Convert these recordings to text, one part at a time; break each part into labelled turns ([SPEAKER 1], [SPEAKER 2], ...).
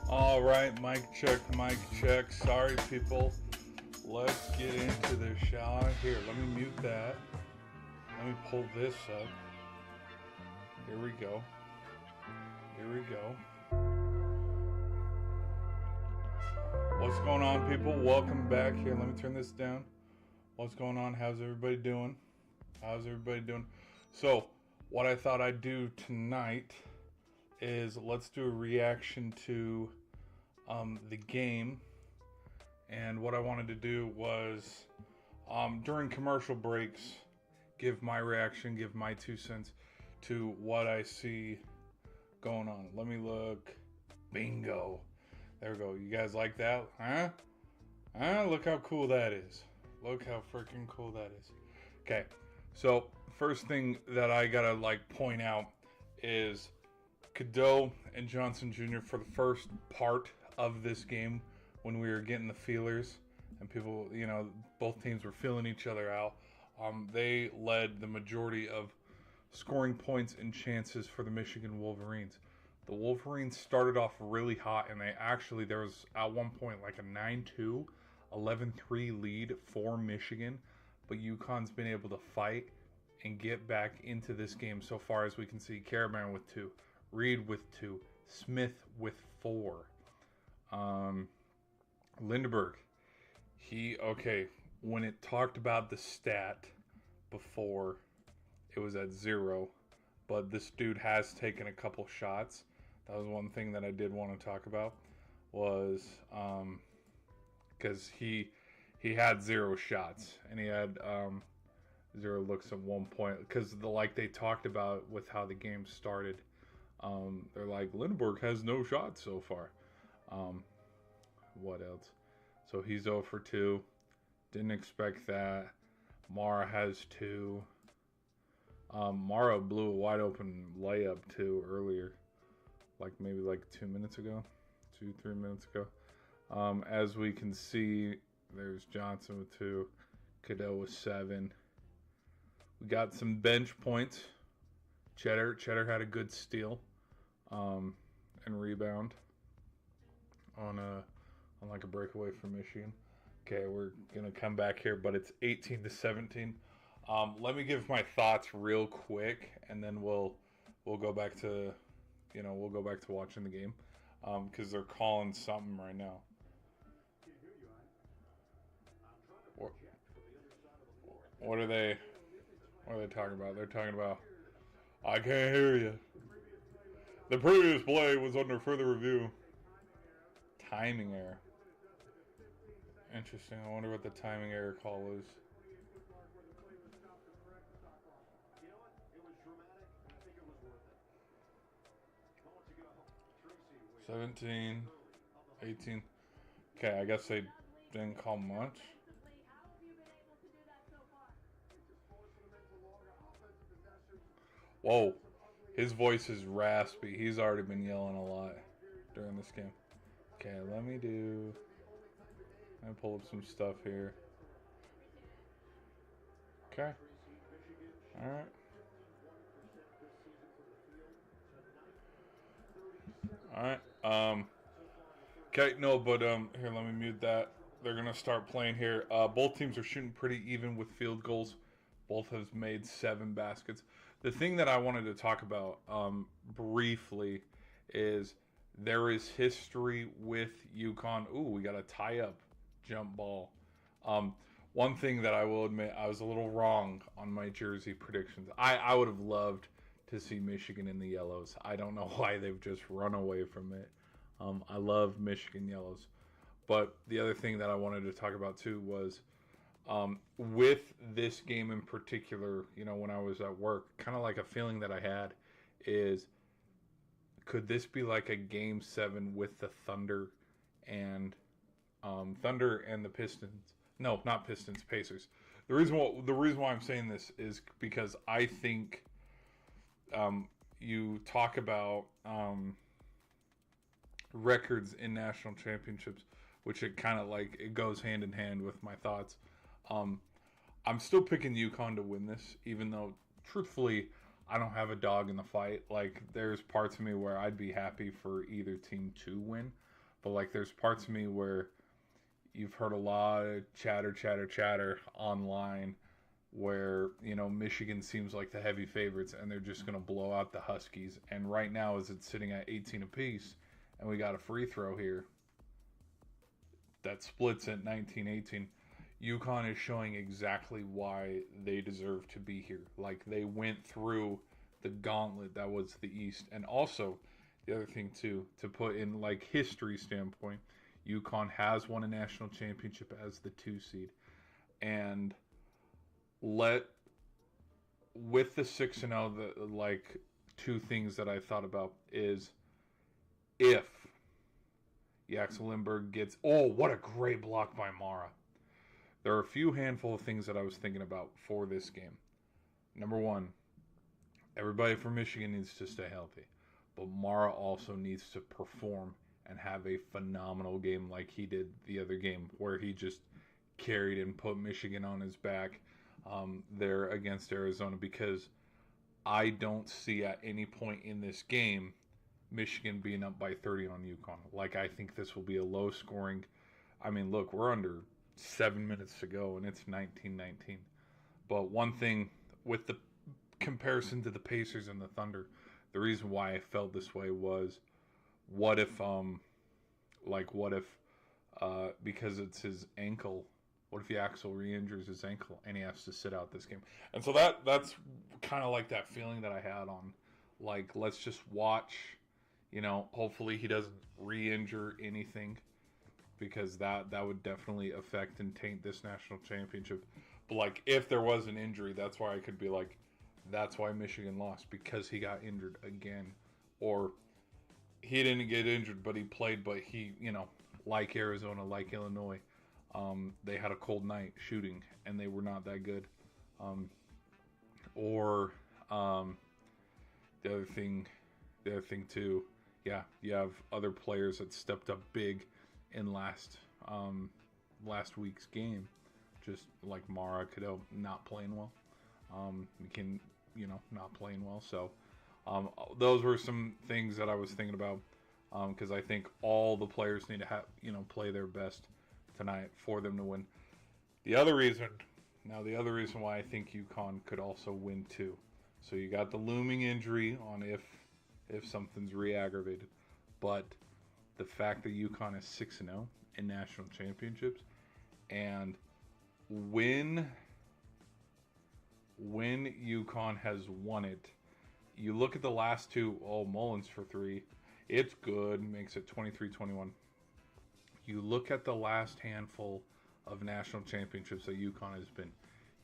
[SPEAKER 1] All right, mic check, mic check. Sorry, people. Let's get into the shot. Here, let me mute that. Let me pull this up. Here we go. Here we go. What's going on, people? Welcome back. Here, let me turn this down. What's going on? How's everybody doing? How's everybody doing? So, what I thought I'd do tonight is let's do a reaction to the game. And what I wanted to do was during commercial breaks, give my reaction, give my 2 cents to what I see going on. Let me look. Bingo. There we go. You guys like that? Huh? Look how cool that is. Look how freaking cool that is. Okay. So, first thing that I gotta point out is Cadeau and Johnson Jr. for the first part of this game when we were getting the feelers and people, both teams were feeling each other out. They led the majority of scoring points and chances for the Michigan Wolverines. The Wolverines started off really hot, and there was at one point like a 9-2, 11-3 lead for Michigan, but UConn's been able to fight and get back into this game so far as we can see. Caravan with 2, Reed with 2, Smith with 4. Lindeberg, when it talked about the stat before, it was at 0, but this dude has taken a couple shots. That was one thing that I did want to talk about, was because he had 0 shots and he had 0 looks at one point, because they talked about with how the game started. They're like, Lindbergh has no shots so far. What else? So he's 0 for 2. Didn't expect that. Mara has 2. Mara blew a wide open layup too earlier, maybe 2 minutes ago, 3 minutes ago. As we can see, there's Johnson with 2, Cadeau with 7. We got some bench points. Cheddar had a good steal, and rebound on a breakaway from Michigan. Okay, we're gonna come back here, but it's 18-17. Let me give my thoughts real quick, and then we'll go back to watching the game, because they're calling something right now. What are they talking about? They're talking about, I can't hear you. The previous play was under further review. Timing error. Interesting. I wonder what the timing error call is. 17, 18. Okay, I guess they didn't call much. Whoa, his voice is raspy. He's already been yelling a lot during this game. Okay, let me pull up some stuff here. Okay. All right. Okay, no, but here, let me mute that. They're gonna start playing here. Both teams are shooting pretty even with field goals. Both have made 7 baskets. The thing that I wanted to talk about briefly is there is history with Uconn. Ooh, we got a tie-up jump ball. One thing that I will admit, I was a little wrong on my jersey predictions. I would have loved to see Michigan in the yellows. I don't know why they've just run away from it. I love Michigan yellows. But the other thing that I wanted to talk about too was with this game in particular, when I was at work, kind of like a feeling that I had is, could this be like a Game 7 with the Thunder and the Pistons? No, not Pistons, Pacers. The reason why I'm saying this is because I think you talk about records in national championships, which it kind of it goes hand in hand with my thoughts. I'm still picking UConn to win this, even though truthfully I don't have a dog in the fight. There's parts of me where I'd be happy for either team to win, but there's parts of me where you've heard a lot of chatter online where, Michigan seems like the heavy favorites and they're just going to blow out the Huskies. And right now, as it's sitting at 18 apiece, and we got a free throw here that splits at 19-18, UConn is showing exactly why they deserve to be here. They went through the gauntlet that was the East. And also, the other thing too, to put in history standpoint, UConn has won a national championship as the 2 seed. And with the 6-0, two things that I thought about is, if Yaxel Lindbergh gets, what a great block by Mara. There are a few handful of things that I was thinking about for this game. Number one, everybody from Michigan needs to stay healthy, but Mara also needs to perform and have a phenomenal game like he did the other game, where he just carried and put Michigan on his back there against Arizona, because I don't see at any point in this game Michigan being up by 30 on Uconn. Like, I think this will be a low scoring. I mean, look, we're under 7 minutes to go, and it's 19-19. But one thing with the comparison to the Pacers and the Thunder, the reason why I felt this way was, what if, because it's his ankle, what if he Axel re-injures his ankle and he has to sit out this game? And so that's kind of like that feeling that I had on, like, let's just watch, hopefully he doesn't re-injure anything, because that would definitely affect and taint this national championship. But, like, if there was an injury, that's why I could be like, that's why Michigan lost, because he got injured again. Or he didn't get injured, but he played, but he, like Arizona, like Illinois, they had a cold night shooting, and they were not that good. The other thing too, yeah, you have other players that stepped up big in last week's game, just like Mara Cadeau not playing well. McKinn, not playing well. So those were some things that I was thinking about, because I think all the players need to have, play their best tonight for them to win. The other reason why I think UConn could also win too. So you got the looming injury on if something's re-aggravated, but the fact that UConn is 6-0 in national championships, and when UConn has won it, you look at the last two. Mullins for 3, it's good, makes it 23-21. You look at the last handful of national championships that UConn has been.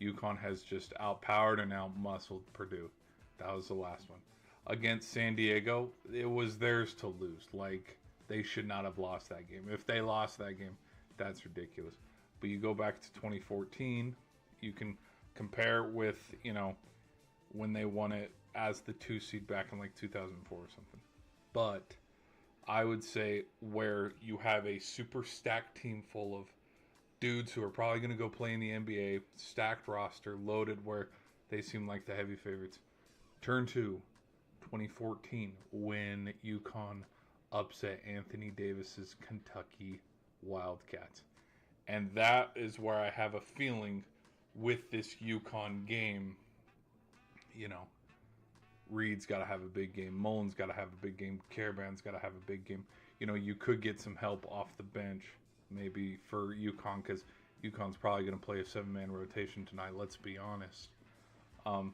[SPEAKER 1] UConn has just outpowered and outmuscled Purdue. That was the last one. Against San Diego, it was theirs to lose. Like, they should not have lost that game. If they lost that game, that's ridiculous. But you go back to 2014, you can compare with, when they won it as the 2 seed back in like 2004 or something. But I would say where you have a super stacked team full of dudes who are probably going to go play in the NBA, stacked roster, loaded, where they seem like the heavy favorites. Turn to 2014, when UConn upset Anthony Davis's Kentucky Wildcats. And that is where I have a feeling with this UConn game, Reed's got to have a big game. Mullins got to have a big game. Caravan's got to have a big game. You could get some help off the bench, maybe, for UConn, because UConn's probably going to play a 7-man rotation tonight, let's be honest. And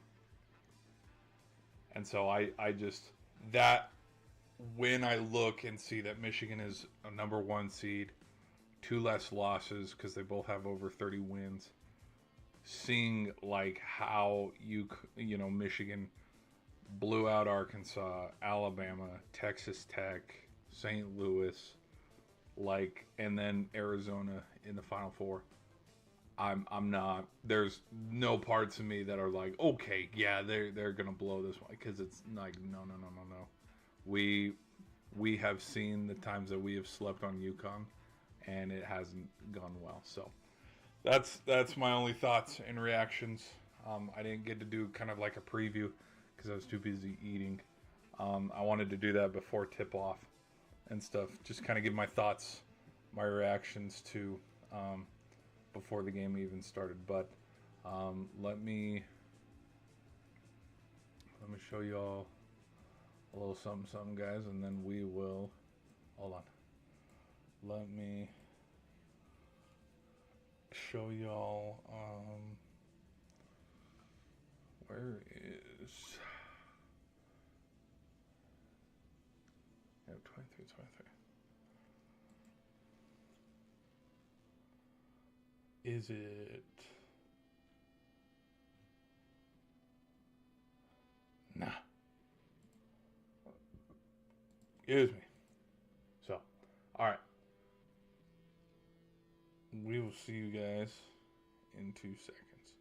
[SPEAKER 1] so I just, that, when I look and see that Michigan is a number 1 seed, 2 less losses because they both have over 30 wins, seeing like how Michigan blew out Arkansas, Alabama, Texas Tech, St. Louis, and then Arizona in the Final Four. I'm not. There's no parts of me that are like, okay, yeah, they're gonna blow this one, because it's like, no. We have seen the times that we have slept on UConn, and it hasn't gone well. So that's my only thoughts and reactions. I didn't get to do kind of like a preview because I was too busy eating. I wanted to do that before tip off and stuff. Just kind of give my thoughts, my reactions to before the game even started. But let me show you all a little something, guys, and then we will. Hold on. Let me show y'all. Where is? Yeah, 23. Is it? Nah. Excuse me. So, alright. We will see you guys in 2 seconds.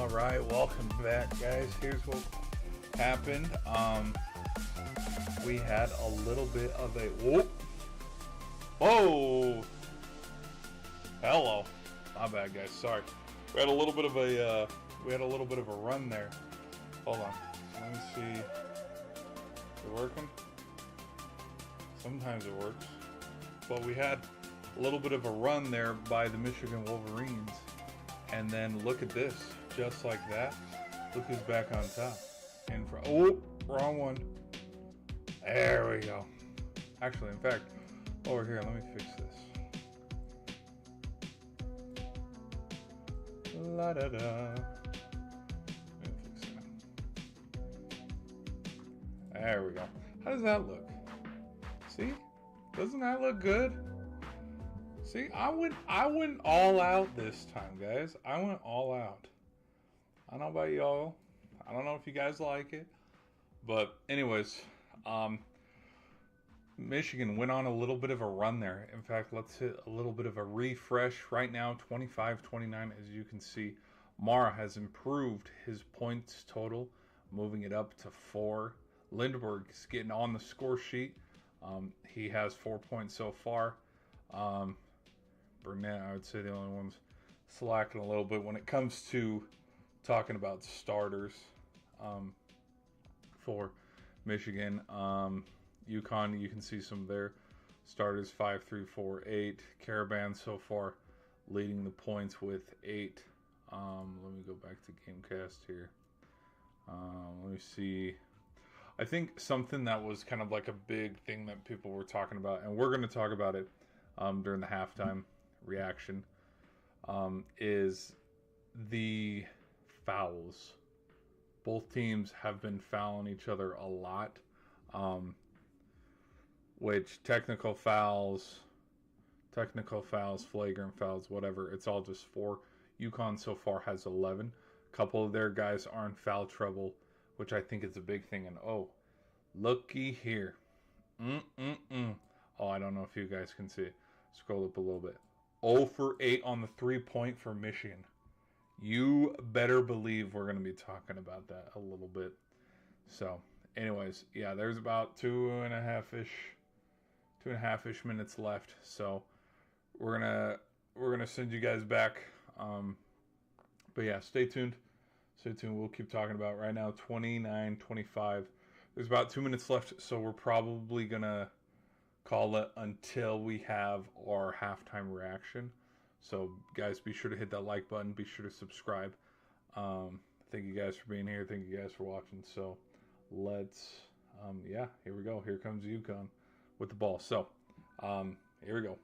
[SPEAKER 1] All right, welcome back, guys. Here's what happened. We had a little bit of a whoa. Hello, my bad, guys. Sorry. We had a little bit of a run there. Hold on. Let me see. Is it working? Sometimes it works. But we had a little bit of a run there by the Michigan Wolverines. And then look at this. Just like that. Look who's back on top. Oh, wrong one. There we go. Actually, in fact, over here, let me fix this. La da da. Let me fix that. There we go. How does that look? See? Doesn't that look good? See, I went all out this time, guys. I went all out. I don't know about y'all. I don't know if you guys like it. But anyways, Michigan went on a little bit of a run there. In fact, let's hit a little bit of a refresh. Right now, 25-29, as you can see. Mara has improved his points total, moving it up to 4. Lindbergh's getting on the score sheet. He has 4 points so far. Burnett, I would say the only one's slacking a little bit when it comes to talking about starters for Michigan. Uconn, you can see some of their starters, 5, 3, 4, 8. Caravan so far leading the points with 8. Let me go back to Gamecast here. Let me see. I think something that was kind of like a big thing that people were talking about, and we're going to talk about it during the halftime reaction, is the fouls. Both teams have been fouling each other a lot, which technical fouls, flagrant fouls, whatever, it's all just 4. Uconn so far has 11. A couple of their guys are in foul trouble, which I think is a big thing. And oh, looky here. Oh, I don't know if you guys can see it. Scroll up a little bit. 0 for 8 on the 3-point for Michigan. You better believe we're going to be talking about that a little bit. So, anyways, yeah, there's about 2.5-ish minutes left. So, we're gonna send you guys back. But yeah, stay tuned. Stay tuned. We'll keep talking about it. Right now, 29-25. There's about 2 minutes left, so we're probably gonna call it until we have our halftime reaction. So, guys, be sure to hit that like button. Be sure to subscribe. Thank you guys for being here. Thank you guys for watching. So, let's, yeah, here we go. Here comes Uconn with the ball. So, here we go.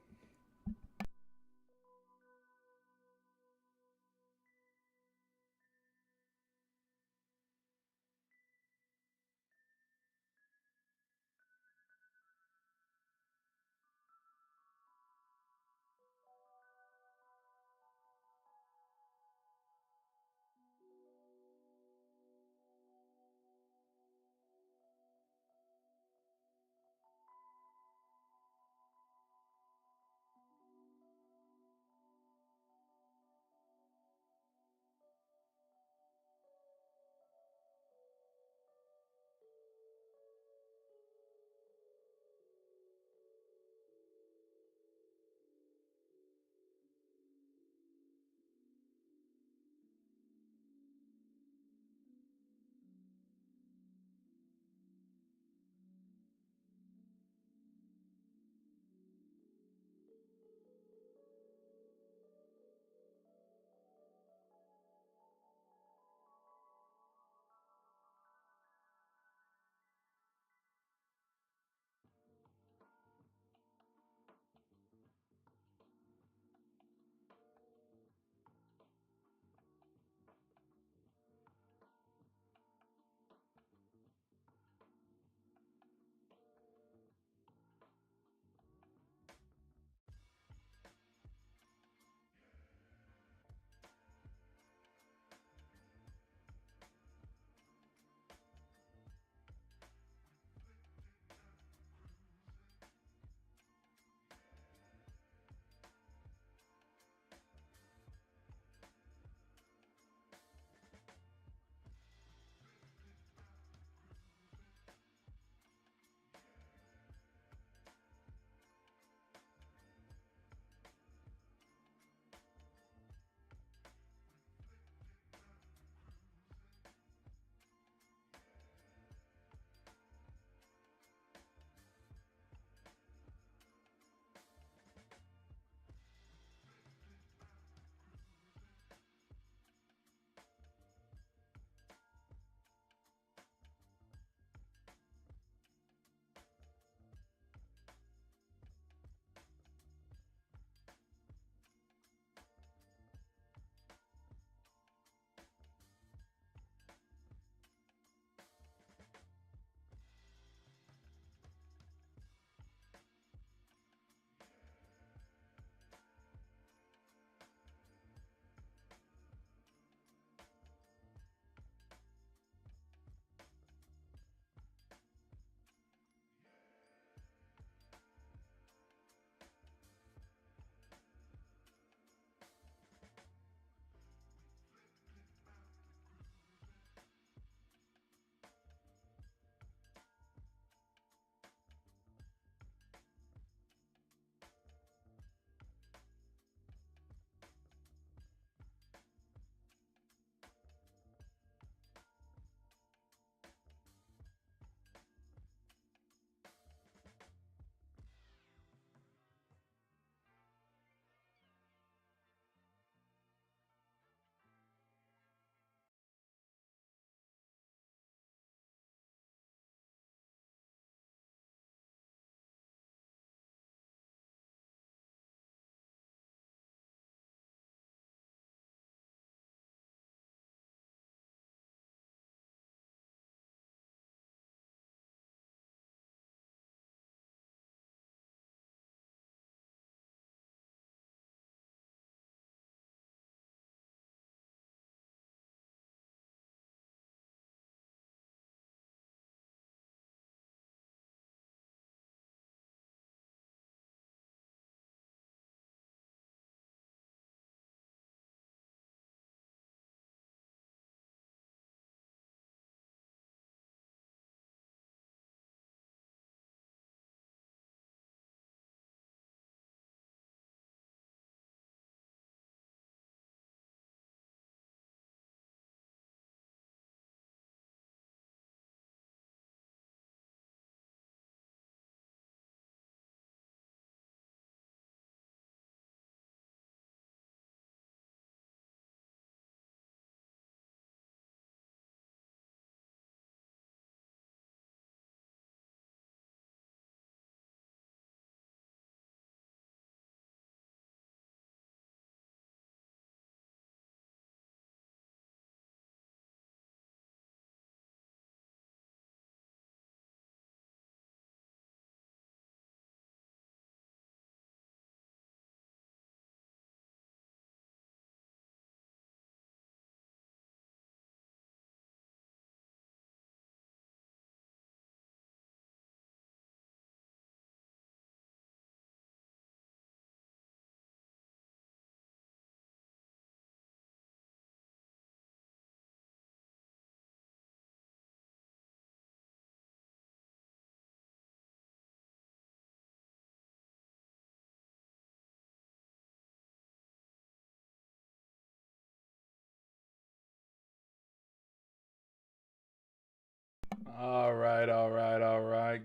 [SPEAKER 1] All right,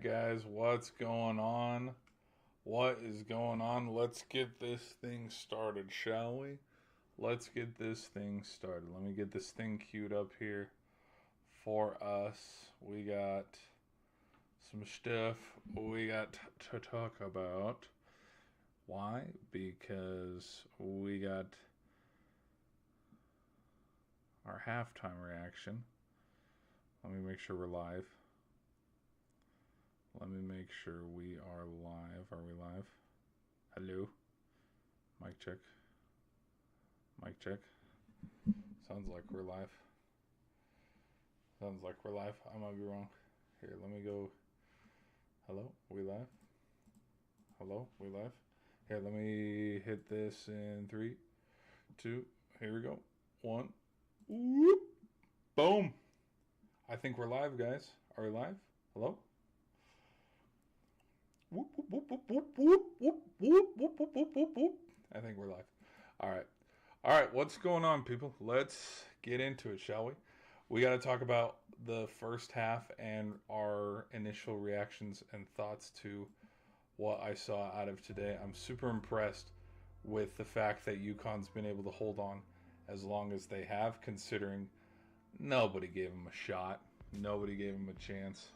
[SPEAKER 1] guys. What's going on? What is going on? Let's get this thing started, shall we? Let's get this thing started. Let me get this thing queued up here for us. We got some stuff we got to talk about. Why? Because we got our halftime reaction. Let me make sure we're live. Let me make sure we are live. Are we live? Hello? Mic check. Mic check. Sounds like we're live. Sounds like we're live. I might be wrong. Here, let me go. Hello? We live? Hello? We live? Here, let me hit this in 3, 2. Here we go. 1. Whoop. Boom. I think we're live, guys. Are we live? Hello? Whoop, whoop, whoop, whoop, whoop, whoop, whoop, whoop, whoop, whoop, whoop, whoop. I think we're live. All right. What's going on, people? Let's get into it, shall we? We got to talk about the first half and our initial reactions and thoughts to what I saw out of today. I'm super impressed with the fact that Uconn's been able to hold on as long as they have, considering nobody gave them a shot. Nobody gave them a chance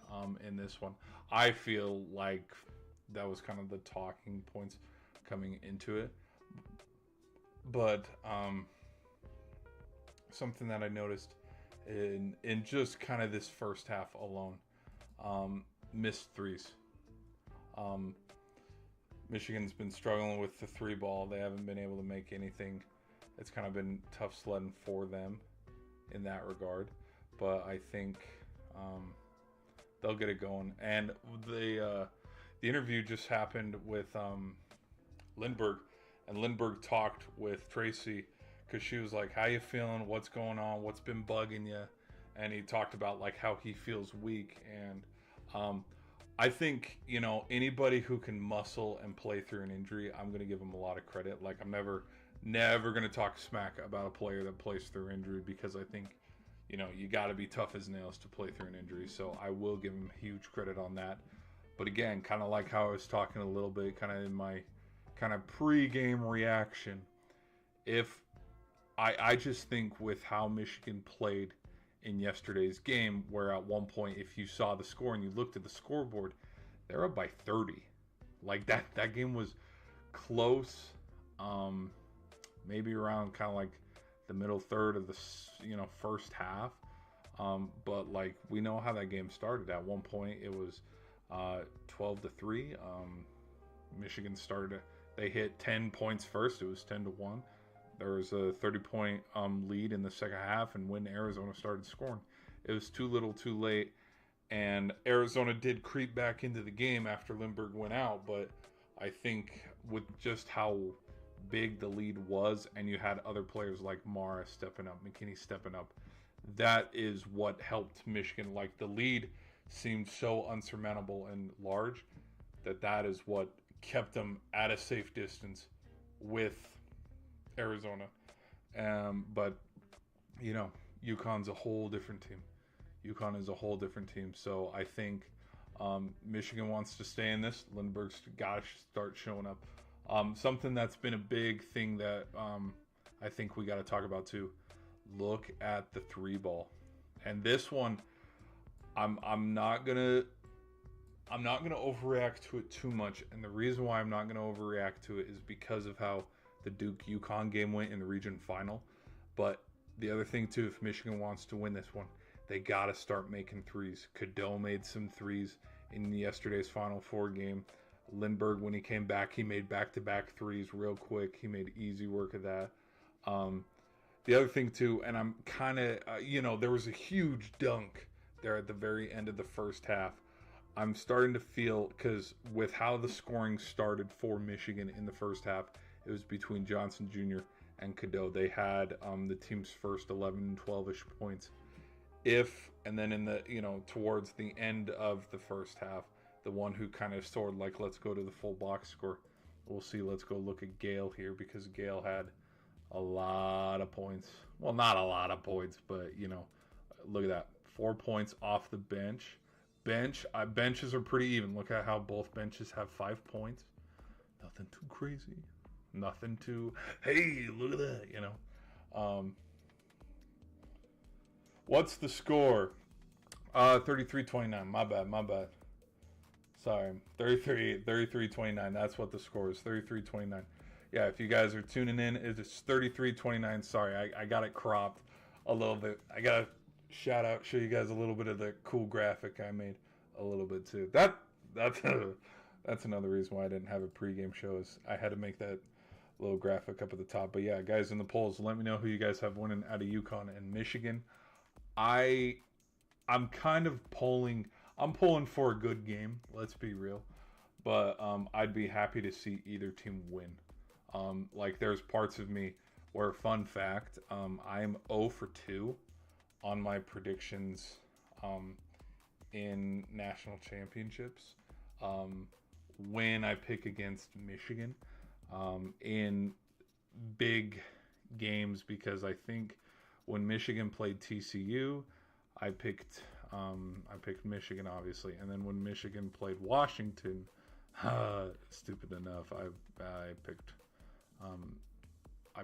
[SPEAKER 1] in this one. I feel like that was kind of the talking points coming into it. But something that I noticed in just kind of this first half alone, missed threes. Michigan's been struggling with the three ball. They haven't been able to make anything. It's kind of been tough sledding for them in that regard. But I think they'll get it going. And the interview just happened with Lindbergh, and Lindbergh talked with Tracy because she was like, "How you feeling? What's going on? What's been bugging you?" And he talked about like how he feels weak. And I think, you know, anybody who can muscle and play through an injury, I'm going to give them a lot of credit. Like, I'm never going to talk smack about a player that plays through injury, because I think, you know, you got to be tough as nails to play through an injury. So I will give him huge credit on that. But again, kind of like how I was talking a little bit, kind of in my kind of pre-game reaction, if I just think with how Michigan played in yesterday's game, where at one point, if you saw the score and you looked at the scoreboard, they're up by 30. Like that game was close. Maybe around kind of like the middle third of the, you know, first half. But like, we know how that game started. At one point it was 12-3. Michigan started, they hit 10 points first. It was 10-1. There was a 30-point lead in the second half, and when Arizona started scoring, it was too little too late. And Arizona did creep back into the game after Lindbergh went out, but I think with just how big the lead was, and you had other players like Mara stepping up, McKinney stepping up, that is what helped Michigan. Like, the lead seemed so unsurmountable and large that is what kept them at a safe distance with Arizona. But, you know, Uconn's a whole different team. Uconn is a whole different team. So I think Michigan wants to stay in this. Lindbergh's got to start showing up. Something that's been a big thing that I think we got to talk about too. Look at the three ball, and this one, I'm not gonna overreact to it too much. And the reason why I'm not gonna overreact to it is because of how the Duke Uconn game went in the region final. But the other thing too, if Michigan wants to win this one, they got to start making threes. Cadeau made some threes in yesterday's Final Four game. Lindbergh, when he came back, he made back-to-back threes real quick. He made easy work of that. The other thing too, and I'm kind of, you know, there was a huge dunk there at the very end of the first half. I'm starting to feel, because with how the scoring started for Michigan in the first half, it was between Johnson Jr. and Cadeau. They had the team's first 11 and 12-ish points. And then in the, you know, towards the end of the first half, the one who kind of soared, like, let's go to the full box score. We'll see. Let's go look at Gale here, because Gale had a lot of points. Well, not a lot of points, but, you know, look at that. 4 points off the bench. Benches are pretty even. Look at how both benches have 5 points. Nothing too crazy. Nothing too, hey, look at that, you know. What's the score? 33-29. My bad. Sorry. 33-29. That's what the score is. 33-29. Yeah, if you guys are tuning in, it's 33-29. Sorry, I got it cropped a little bit. I got to show you guys a little bit of the cool graphic I made a little bit too. That's another reason why I didn't have a pregame show, is I had to make that little graphic up at the top. But yeah, guys, in the polls, let me know who you guys have winning out of Uconn and Michigan. I'm kind of polling. I'm pulling for a good game. Let's be real, but I'd be happy to see either team win. Like, there's parts of me where, fun fact, I'm 0 for 2 on my predictions in national championships. When I pick against Michigan in big games, because I think when Michigan played TCU, I picked Michigan, obviously, and then when Michigan played Washington, stupid enough, I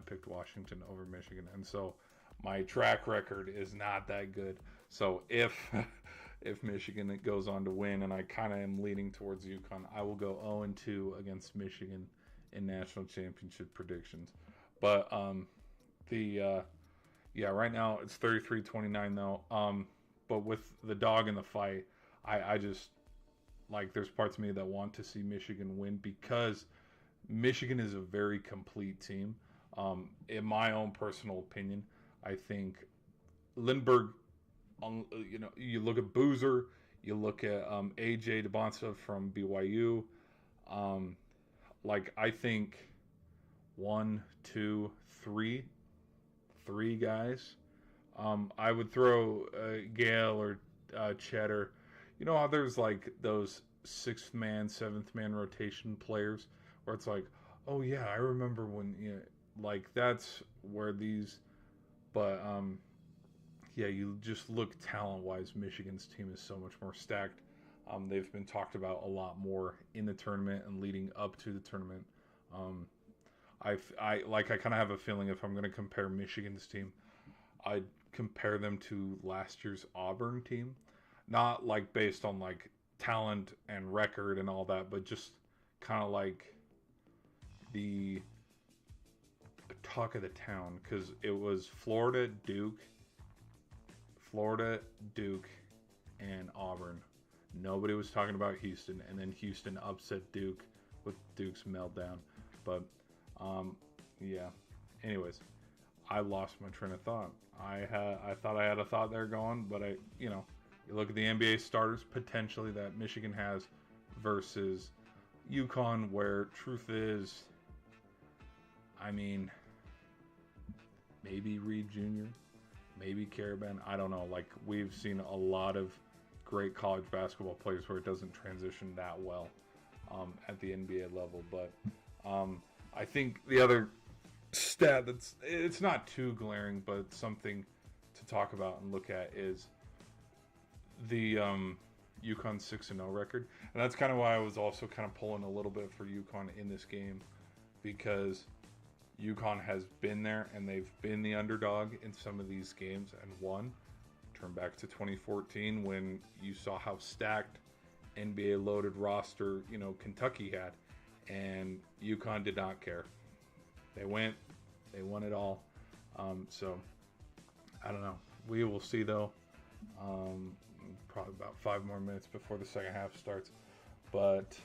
[SPEAKER 1] picked Washington over Michigan, and so my track record is not that good. So if Michigan goes on to win, and I kind of am leaning towards Uconn, I will go 0-2 against Michigan in national championship predictions. But right now it's 33-29 though. But with the dog in the fight, I just, like, there's parts of me that want to see Michigan win, because Michigan is a very complete team. In my own personal opinion, I think Lindbergh, you look at Boozer, you look at AJ DeBonsa from BYU. I think 1, 2, 3 guys. I would throw Gale or Cheddar. You know how there's like those 6th man, 7th man rotation players where it's like, oh yeah, I remember when, that's where these. But you just look talent-wise, Michigan's team is so much more stacked. They've been talked about a lot more in the tournament and leading up to the tournament. I kind of have a feeling if I'm going to compare Michigan's team, I'd compare them to last year's Auburn team. Not like based on like talent and record and all that, but just kind of like the talk of the town, because it was Florida, Duke, and Auburn. Nobody was talking about Houston, and then Houston upset Duke with Duke's meltdown. But anyways, I lost my train of thought. I thought I had a thought there going, but you look at the NBA starters potentially that Michigan has versus Uconn, where truth is, maybe Reed Jr., maybe Caravan. I don't know. Like, we've seen a lot of great college basketball players where it doesn't transition that well at the NBA level. But I think the other stat it's not too glaring, but something to talk about and look at is the UConn 6-0 record. And that's kind of why I was also kind of pulling a little bit for UConn in this game, because UConn has been there and they've been the underdog in some of these games and won. Turn back to 2014 when you saw how stacked NBA loaded roster, Kentucky had, and UConn did not care. They won it all. So I don't know. We will see though. Probably about 5 more minutes before the second half starts. But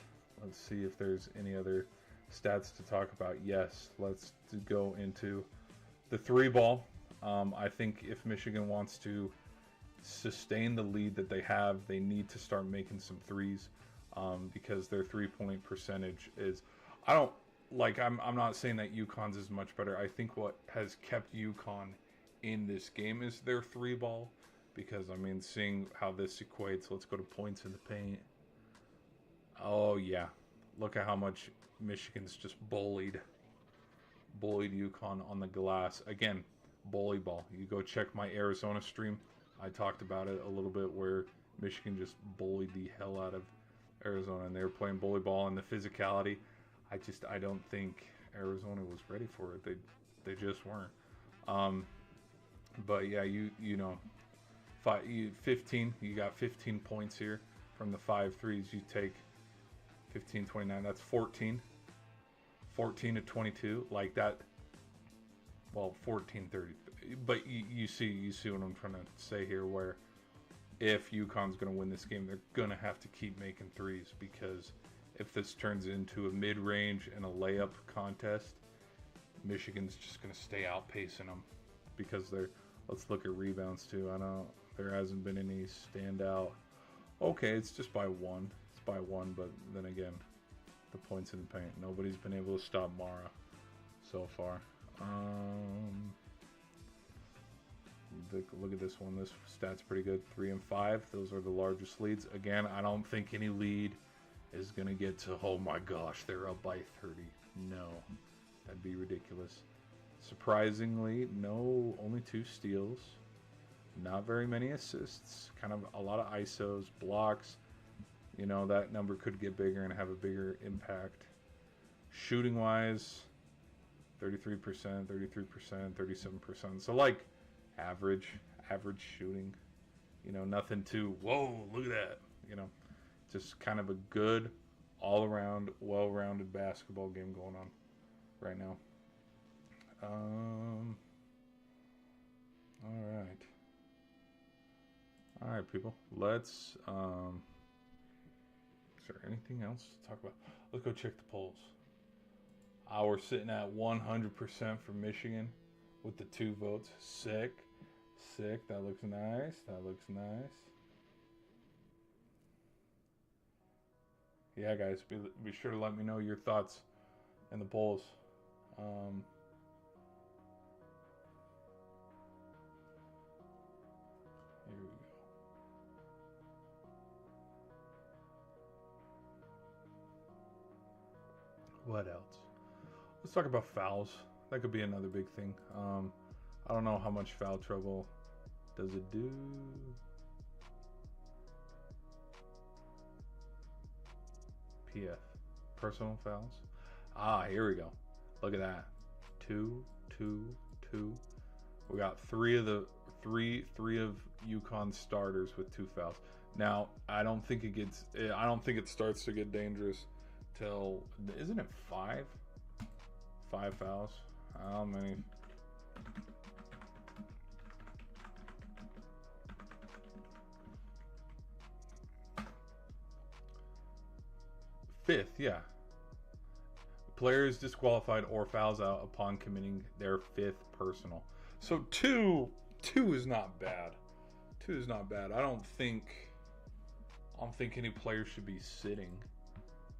[SPEAKER 1] let's see if there's any other stats to talk about. Yes, let's go into the 3-ball. I think if Michigan wants to sustain the lead that they have, they need to start making some threes, because their 3-point percentage is, I'm not saying that UConn's is much better. I think what has kept UConn in this game is their 3-ball, because seeing how this equates, let's go to points in the paint. Oh yeah, look at how much Michigan's just bullied UConn on the glass. Again, bully ball. You go check my Arizona stream. I talked about it a little bit where Michigan just bullied the hell out of Arizona, and they were playing bully ball and the physicality. I don't think Arizona was ready for it. They just weren't. But yeah, you know, 15. You got 15 points here from the 5 threes. You take 15, 29. That's 14. 14 to 22, like that. Well, 14-30. But you see what I'm trying to say here, where if UConn's going to win this game, they're going to have to keep making threes, because if this turns into a mid-range and a layup contest, Michigan's just going to stay outpacing them, because they're. Let's look at rebounds too. There hasn't been any standout. Okay, it's just by one. It's by one, but then again, the points in the paint. Nobody's been able to stop Mara so far. Look at this one. This stat's pretty good. 3 and 5. Those are the largest leads. Again, I don't think any lead is going to get to, oh my gosh, they're up by 30. No, that'd be ridiculous. Surprisingly, no, only 2 steals. Not very many assists. Kind of a lot of ISOs, blocks. You know, that number could get bigger and have a bigger impact. Shooting wise, 33%, 33%, 37%. So like average shooting. You know, nothing too, whoa, look at that. You know, just kind of a good, all around, well-rounded basketball game going on right now. All right, people. Let's. Is there anything else to talk about? Let's go check the polls. We're sitting at 100% for Michigan with the 2 votes. Sick. That looks nice. Yeah, guys, be sure to let me know your thoughts in the polls. Here we go. What else? Let's talk about fouls. That could be another big thing. I don't know how much foul trouble does it do. PF. Personal fouls. Here we go. Look at that. 2, 2, 2. We got three of Uconn starters with 2 fouls. Now, I don't think it starts to get dangerous till, isn't it 5? 5 fouls. How many? Fifth, yeah. Player is disqualified or fouls out upon committing their 5th personal. So 2 is not bad. 2 is not bad. I don't think any player should be sitting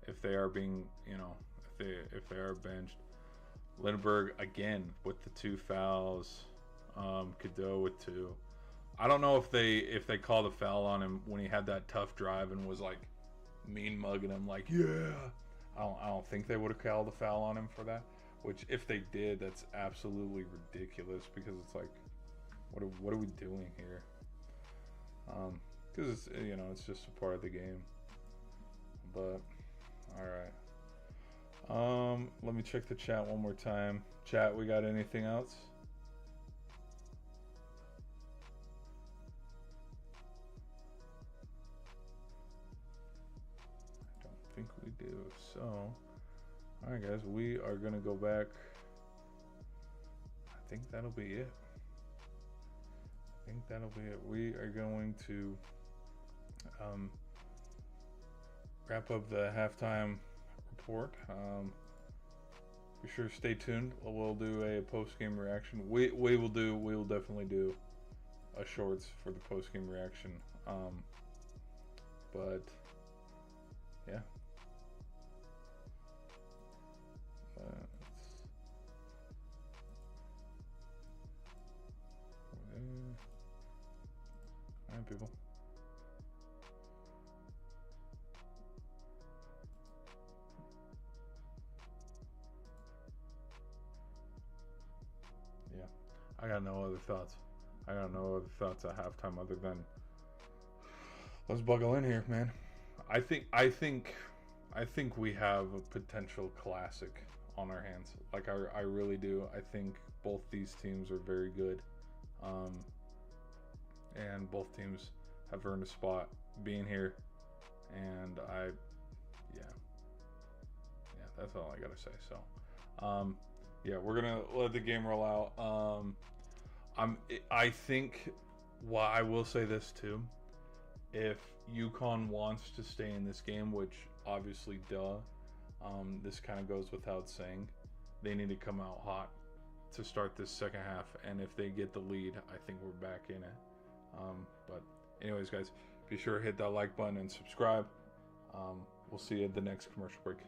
[SPEAKER 1] if they are being, you know, if they are benched. Lindbergh again with the 2 fouls. Cadeau with 2. I don't know if they called a foul on him when he had that tough drive and was like mean mugging him, like, yeah. I don't think they would have called a foul on him for that. Which, if they did, that's absolutely ridiculous, because it's like, what are we doing here? Because it's, you know, it's just a part of the game. But all right. Let me check the chat one more time. Chat, we got anything else? I don't think we do. So, all right, guys, we are gonna go back. I think that'll be it. We are going to wrap up the halftime report. Be sure to stay tuned. We'll do a post-game reaction. We will definitely do a shorts for the post-game reaction. But yeah. All right, people. Yeah, I got no other thoughts. I don't know other thoughts at halftime other than let's buckle in here, man. I think we have a potential classic on our hands. Like I really do. I think both these teams are very good, and both teams have earned a spot being here. And that's all I gotta say. So, we're gonna let the game roll out. I think. Well, I will say this too. If Uconn wants to stay in this game, which obviously, this kind of goes without saying, they need to come out hot to start this second half. And if they get the lead, I think we're back in it. But anyways, guys, be sure to hit that like button and subscribe. We'll see you at the next commercial break.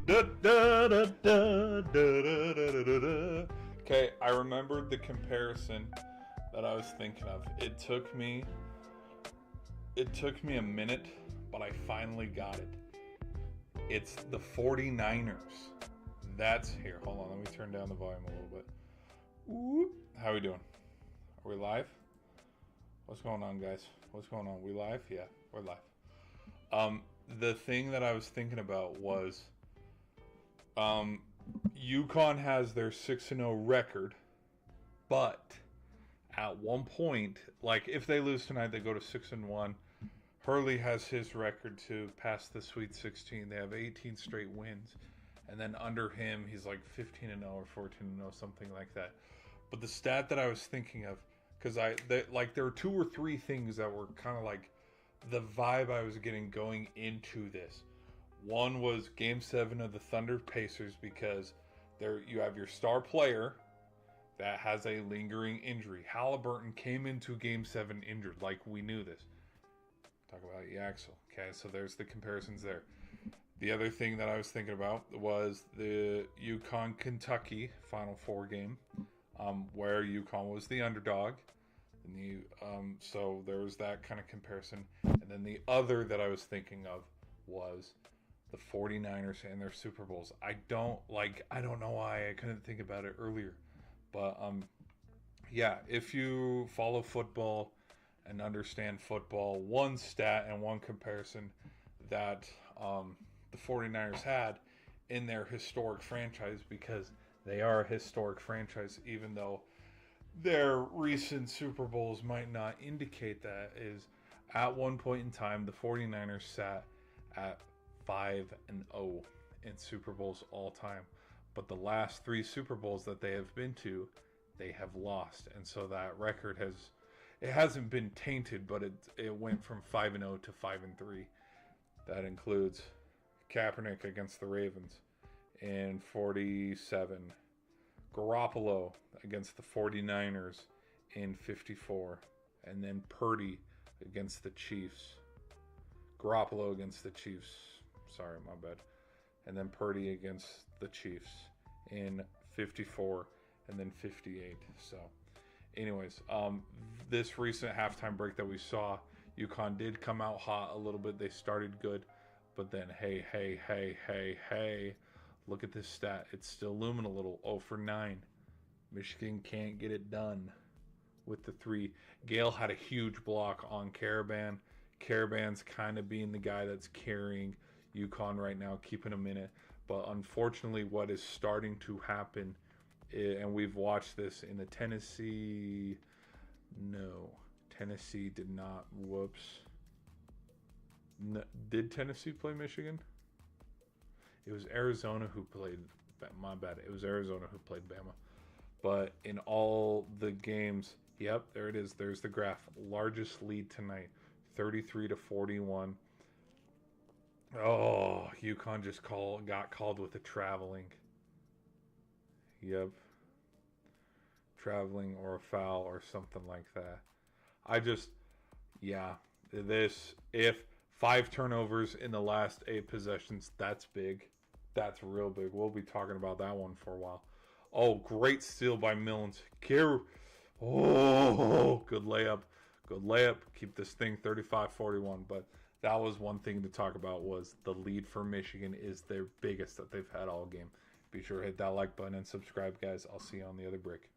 [SPEAKER 1] Okay, I remembered the comparison that I was thinking of. It took me a minute, but I finally got it. It's the 49ers. That's here. Hold on, let me turn down the volume a little bit. Whoop. How are we doing? Are we live? What's going on, guys? What's going on? We live? Yeah, we're live. The thing that I was thinking about was Uconn has their 6-0 record, but at one point, like if they lose tonight, they go to 6-1. Hurley has his record to pass the Sweet 16. They have 18 straight wins, and then under him, he's like 15-0 or 14-0, something like that. But the stat that I was thinking of, because there were 2 or 3 things that were kind of like the vibe I was getting going into this. One was Game 7 of the Thunder Pacers, because there you have your star player that has a lingering injury. Halliburton came into Game 7 injured, like we knew this. Talk about Yaxel. Okay, so there's the comparisons there. The other thing that I was thinking about was the Uconn-Kentucky Final Four game, where Uconn was the underdog. And so there was that kind of comparison. And then the other that I was thinking of was the 49ers and their Super Bowls. I don't know why I couldn't think about it earlier. But yeah, if you follow football and understand football, one stat and one comparison that the 49ers had in their historic franchise, because they are a historic franchise, even though their recent Super Bowls might not indicate that, is at one point in time, the 49ers sat at 5-0 in Super Bowls all time. But the last 3 Super Bowls that they have been to, they have lost. And so that record hasn't been tainted, but it went from 5-0 to 5-3. That includes Kaepernick against the Ravens in 47. Garoppolo against the 49ers in 54. And then Purdy against the Chiefs. Garoppolo against the Chiefs. Sorry, my bad. And then Purdy against the Chiefs in 54 and then 58. So anyways, this recent halftime break that we saw, Uconn did come out hot a little bit. They started good, but then hey, look at this stat. It's still looming a little. 0 for 9. Michigan can't get it done with the 3. Gale had a huge block on Caravan. Caravan's kind of being the guy that's carrying Uconn right now, keeping him in it. But unfortunately, what is starting to happen, and we've watched this in the Tennessee did not. Whoops. No, did Tennessee play Michigan? It was Arizona who played. My bad. It was Arizona who played Bama. But in all the games, yep, there it is. There's the graph. Largest lead tonight, 33-41. Oh, Uconn just got called with a traveling. Yep. Traveling or a foul or something like that. If 5 turnovers in the last 8 possessions, that's big. That's real big. We'll be talking about that one for a while. Oh, great steal by Millens. Oh, good layup. Good layup. Keep this thing 35-41. But that was one thing to talk about, was the lead for Michigan is their biggest that they've had all game. Be sure to hit that like button and subscribe, guys. I'll see you on the other break.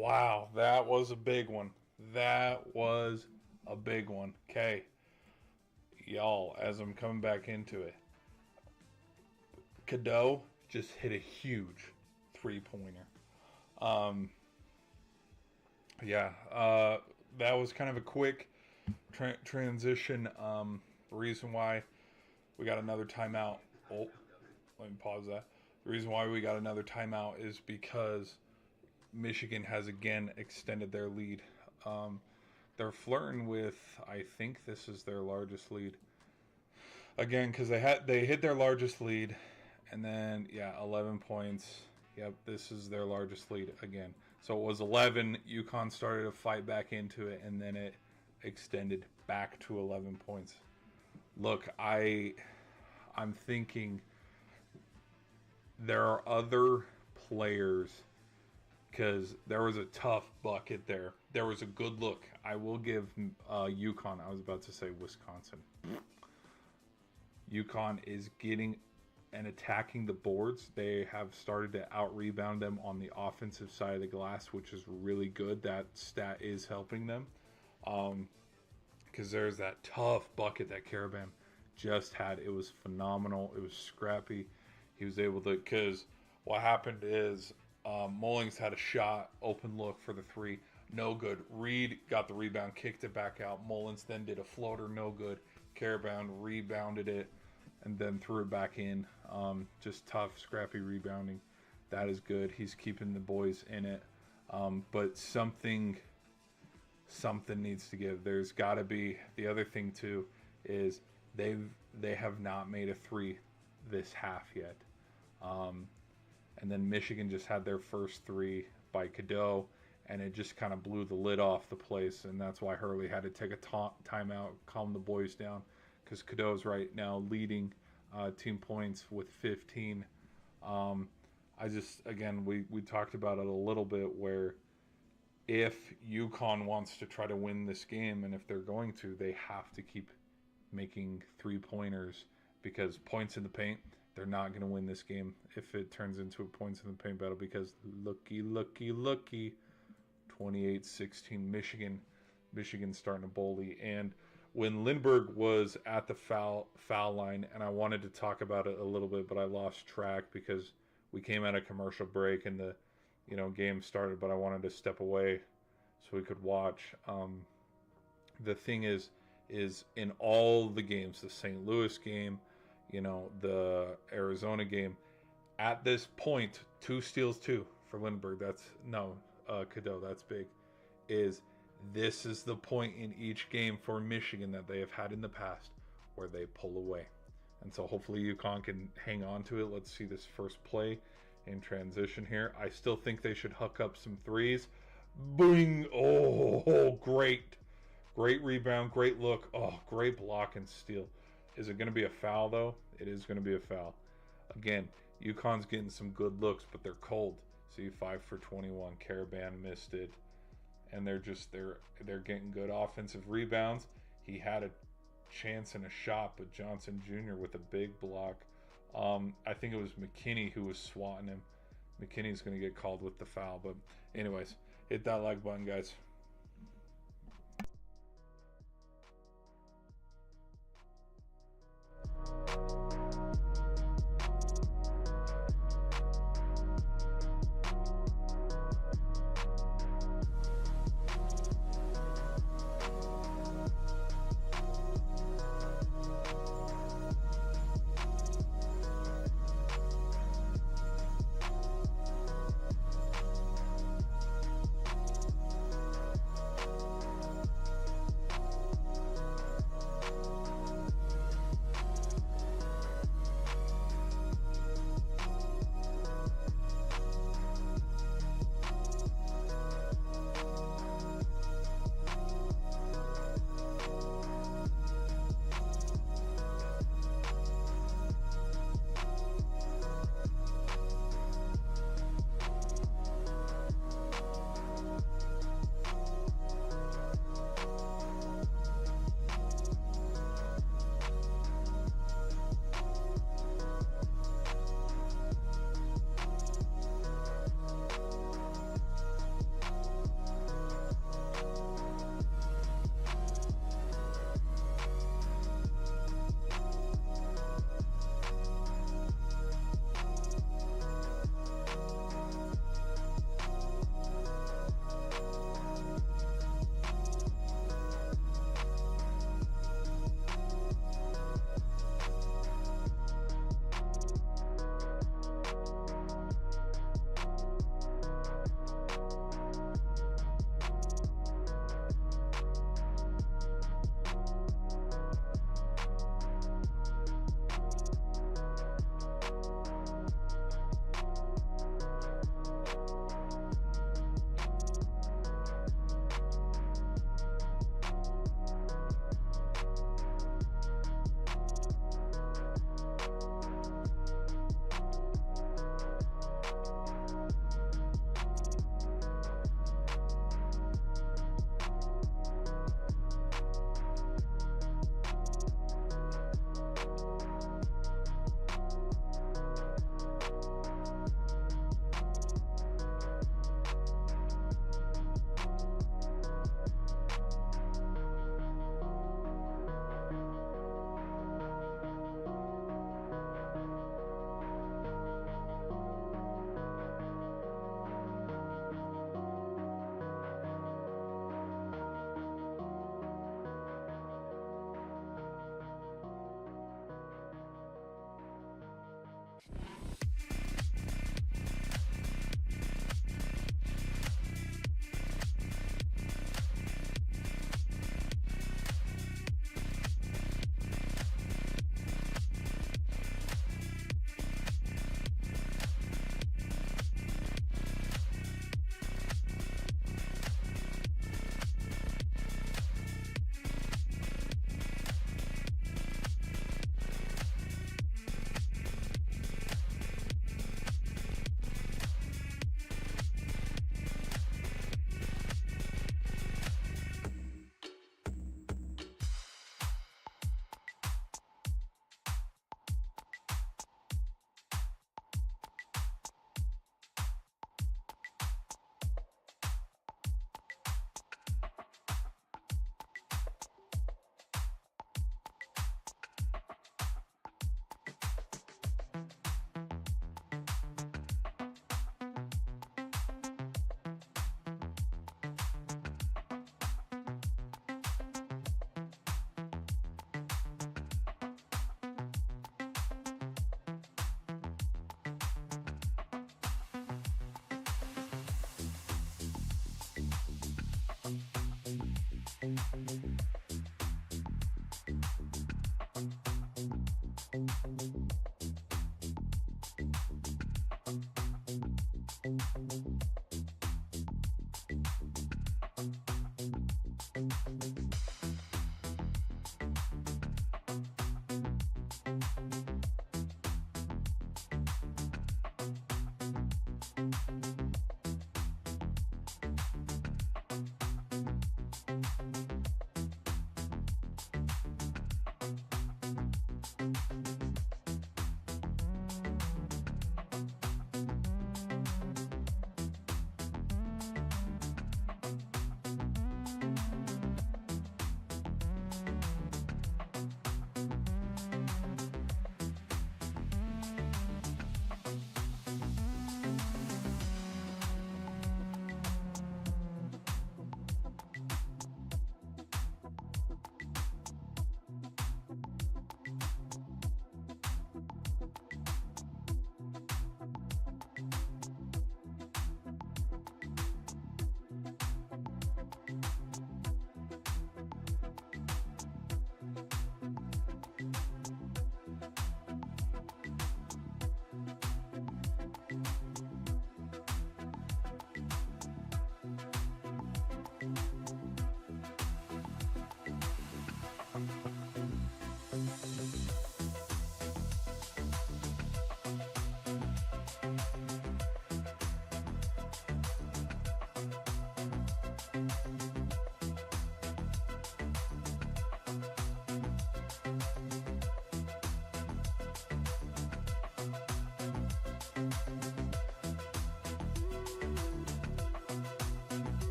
[SPEAKER 1] Wow, that was a big one. That was a big one. Okay, y'all, as I'm coming back into it, Cadeau just hit a huge 3-pointer. Yeah, that was kind of a quick transition. Reason why we got another timeout. Oh, let me pause that. The reason why we got another timeout is because Michigan has again extended their lead. They're flirting with, I think this is their largest lead. Again, because they hit their largest lead, and then 11 points. Yep, this is their largest lead again. So it was 11. Uconn started to fight back into it, and then it extended back to 11 points. Look, I'm thinking there are other players, because there was a tough bucket there. There was a good look. I will give Uconn. I was about to say Wisconsin. Uconn is getting and attacking the boards. They have started to out-rebound them on the offensive side of the glass, which is really good. That stat is helping them. Because there's that tough bucket that Caravan just had. It was phenomenal. It was scrappy. He was able to, because what happened is Mullings had a shot, open look for the three, no good. Reed got the rebound, kicked it back out. Mullins then did a floater, no good. Caravan rebounded it and then threw it back in. Just tough, scrappy rebounding. That is good. He's keeping the boys in it. But something needs to give. There's got to be, the other thing too is they have not made a three this half yet. And then Michigan just had their first three by Cadeau, and it just kind of blew the lid off the place, and that's why Hurley had to take a timeout, calm the boys down, because Cadeau's right now leading team points with 15. We talked about it a little bit, where if Uconn wants to try to win this game, and if they're going to, they have to keep making 3-pointers, because points in the paint, they're not going to win this game if it turns into a points in the paint battle, because looky, 28-16 Michigan's starting to bully. And when Lindbergh was at the foul line, and I wanted to talk about it a little bit, but I lost track because we came at a commercial break and the game started, but I wanted to step away so we could watch. The thing is in all the games, the St. Louis game, the Arizona game, at this point, 2 steals, 2 for Lindbergh. Cadeau, that's big. This is the point in each game for Michigan that they have had in the past where they pull away. And so hopefully Uconn can hang on to it. Let's see this first play in transition here. I still think they should hook up some threes. Boing! Oh, great. Great rebound, great look. Oh, great block and steal. Is it going to be a foul, though? It is going to be a foul. Again, Uconn's getting some good looks, but they're cold. See, 5 for 21. Caravan missed it. And they're getting good offensive rebounds. He had a chance and a shot, but Johnson Jr. with a big block. I think it was McKinney who was swatting him. McKinney's going to get called with the foul. But anyways, hit that like button, guys.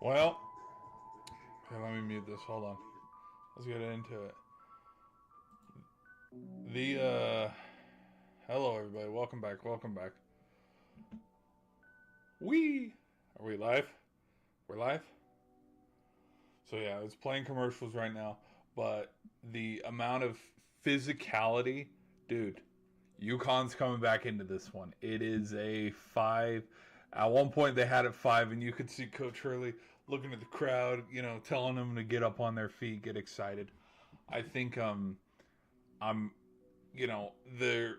[SPEAKER 1] Well, okay, let me mute this. Hold on. Let's get into it. Hello everybody. Welcome back. Welcome back. Are we live? We're live? So yeah, it's playing commercials right now, but the amount of physicality, dude, Uconn's coming back into this one. It is a 5. At one point they had it 5, and you could see Coach Hurley looking at the crowd, telling them to get up on their feet, get excited. I think I'm there.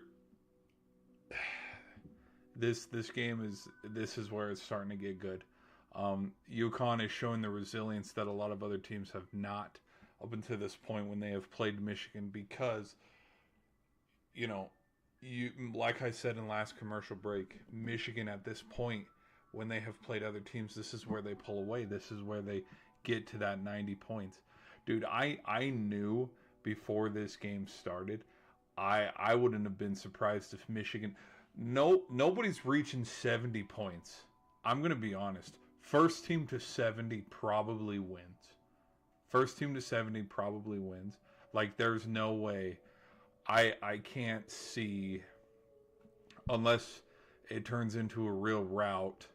[SPEAKER 1] This game is where it's starting to get good. Uconn is showing the resilience that a lot of other teams have not up until this point when they have played Michigan, because you, like I said in last commercial break, Michigan at this point when they have played other teams, this is where they pull away. This is where they get to that 90 points. Dude, I knew before this game started, I wouldn't have been surprised if Michigan, nobody's reaching 70 points. I'm going to be honest. First team to 70 probably wins. First team to 70 probably wins. Like, there's no way. I can't see, unless it turns into a real rout,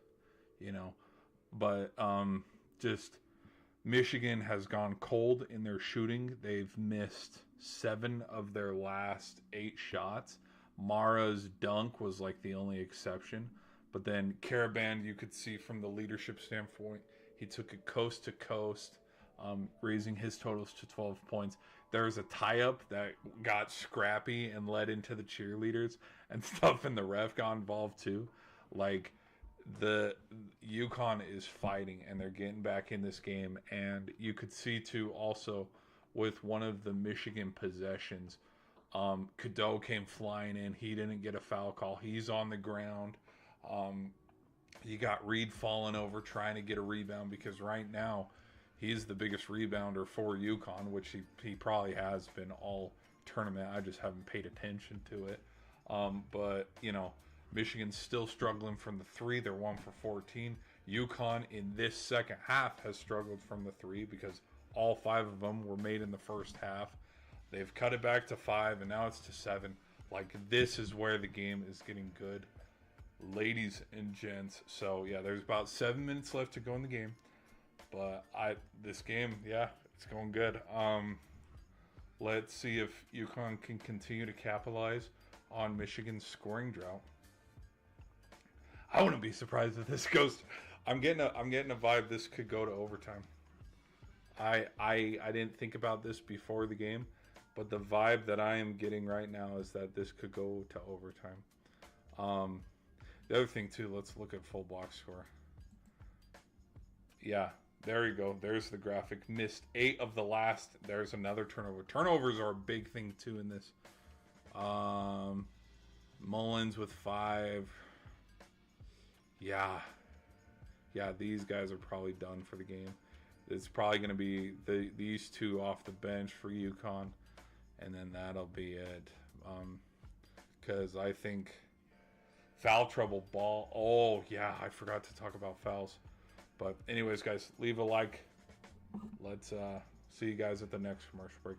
[SPEAKER 1] But just Michigan has gone cold in their shooting. They've missed 7 of their last 8 shots. Mara's dunk was like the only exception. But then Caravan, you could see from the leadership standpoint, he took it coast to coast, raising his totals to 12 points. There was a tie-up that got scrappy and led into the cheerleaders and stuff, and the ref got involved too. Like, the Uconn is fighting, and they're getting back in this game. And you could see too also with one of the Michigan possessions, Cadeau came flying in. He didn't get a foul call. He's on the ground. You got Reed falling over trying to get a rebound, because right now he's the biggest rebounder for Uconn, which he probably has been all tournament. I just haven't paid attention to it. But Michigan's still struggling from the 3. They're 1 for 14. Uconn in this second half has struggled from the 3 because all 5 of them were made in the first half. They've cut it back to 5, and now it's to 7. Like, this is where the game is getting good, ladies and gents. So yeah, there's about 7 minutes left to go in the game, but this game, yeah, it's going good. Let's see if Uconn can continue to capitalize on Michigan's scoring drought. I wouldn't be surprised if this goes. I'm getting a vibe this could go to overtime. I didn't think about this before the game, but the vibe that I am getting right now is that this could go to overtime. The other thing too, let's look at full box score. Yeah, there you go. There's the graphic. Missed 8 of the last. There's another turnover. Turnovers are a big thing too in this. Mullins with 5. Yeah, these guys are probably done for the game. It's probably going to be these 2 off the bench for Uconn, and then that'll be it. Because I think foul trouble ball. Oh, yeah, I forgot to talk about fouls. But anyways, guys, leave a like. Let's see you guys at the next commercial break.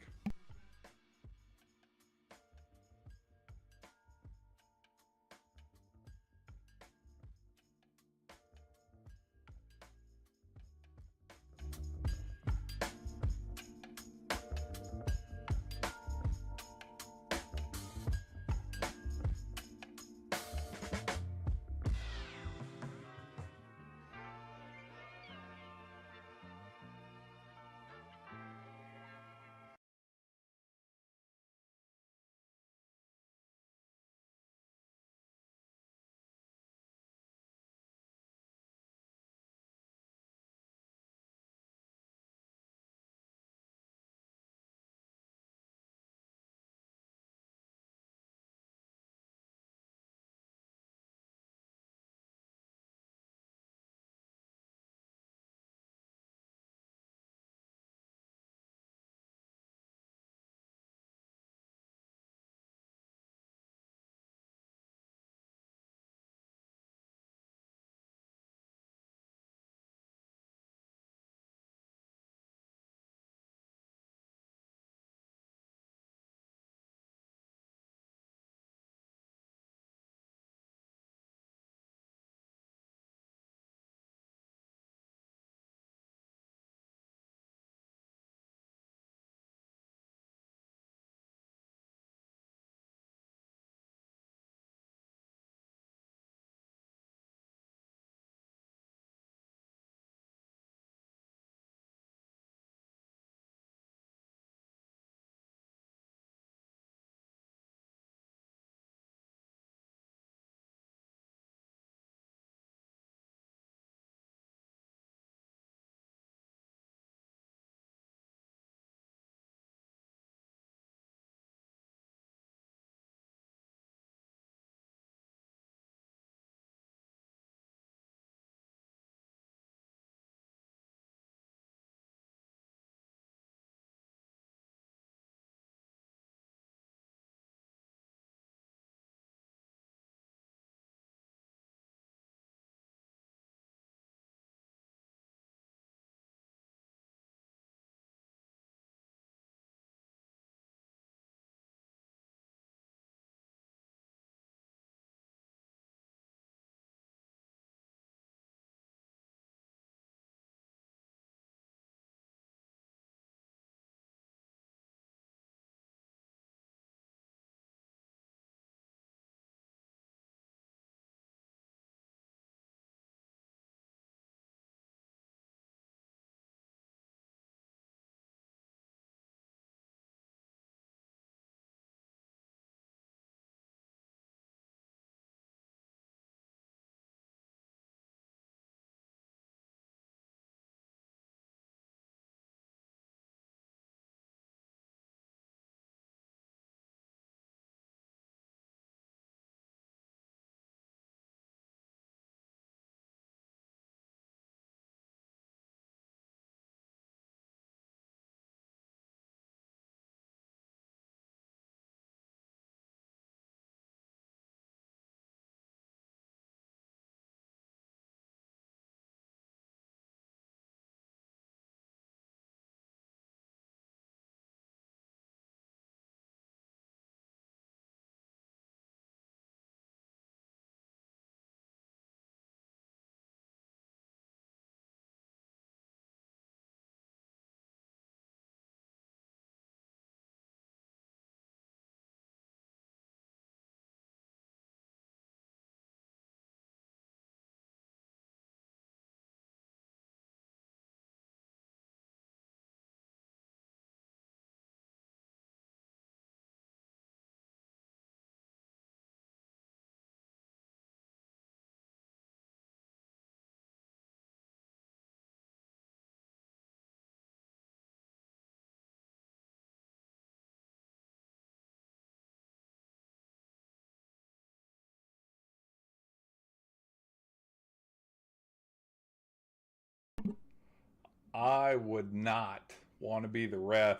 [SPEAKER 1] I would not want to be the ref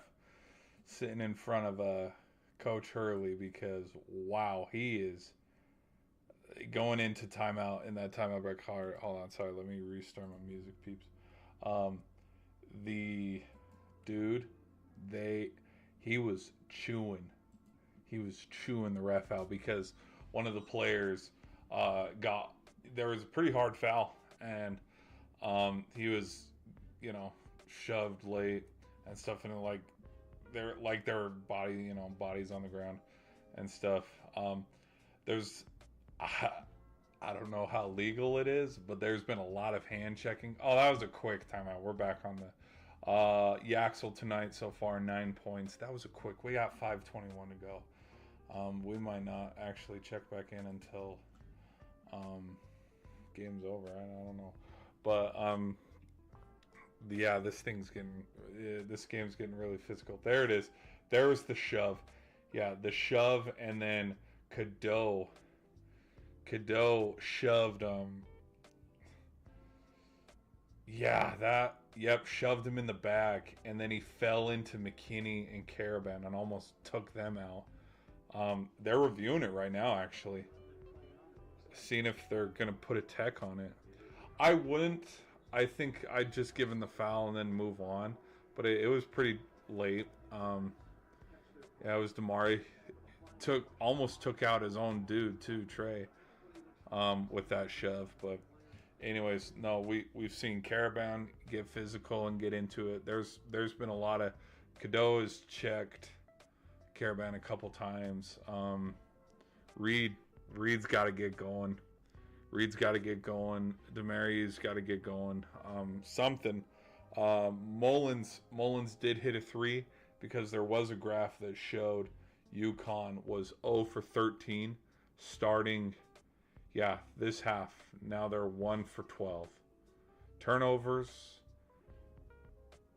[SPEAKER 1] sitting in front of Coach Hurley because, wow, he is going into timeout in that timeout break. Hold on, sorry, let me restart my music, peeps. The dude, he was chewing. He was chewing the ref out because one of the players there was a pretty hard foul, and he was, shoved late and stuff, and their bodies on the ground and stuff. There's I don't know how legal it is, but there's been a lot of hand checking. Oh, that was a quick timeout. We're back on the Yaxel tonight so far, 9 points. That was a quick. We got 5:21 to go. We might not actually check back in until game's over. I don't know, but yeah, this game's getting really physical. There it is. There was the shove. Yeah, the shove, and then Cadeau shoved shoved him in the back, and then he fell into McKinney and Caravan and almost took them out. They're reviewing it right now, actually, seeing if they're gonna put a tech on it. I wouldn't. I think I'd just give him the foul and then move on, but it was pretty late. It was Damari almost took out his own dude too, Trey, with that shove. But anyways, no, we've seen Caravan get physical and get into it. There's been a lot of Cadeau has checked Caravan a couple times. Reed's got to get going. Demari's got to get going. Something. Mullins did hit a 3 because there was a graph that showed Uconn was 0 for 13 starting. Yeah, this half. Now they're 1 for 12. Turnovers,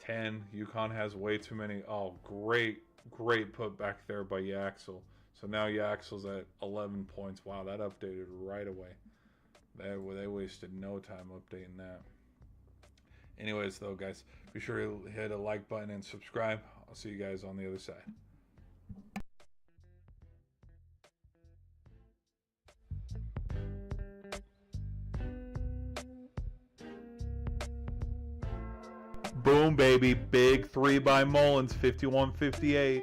[SPEAKER 1] 10. Uconn has way too many. Oh, great put back there by Yaxel. So now Yaxel's at 11 points. Wow, that updated right away. They wasted no time updating that. Anyways, though, guys, be sure to hit a like button and subscribe. I'll see you guys on the other side. Boom, baby. Big 3 by Mullins, 51-58.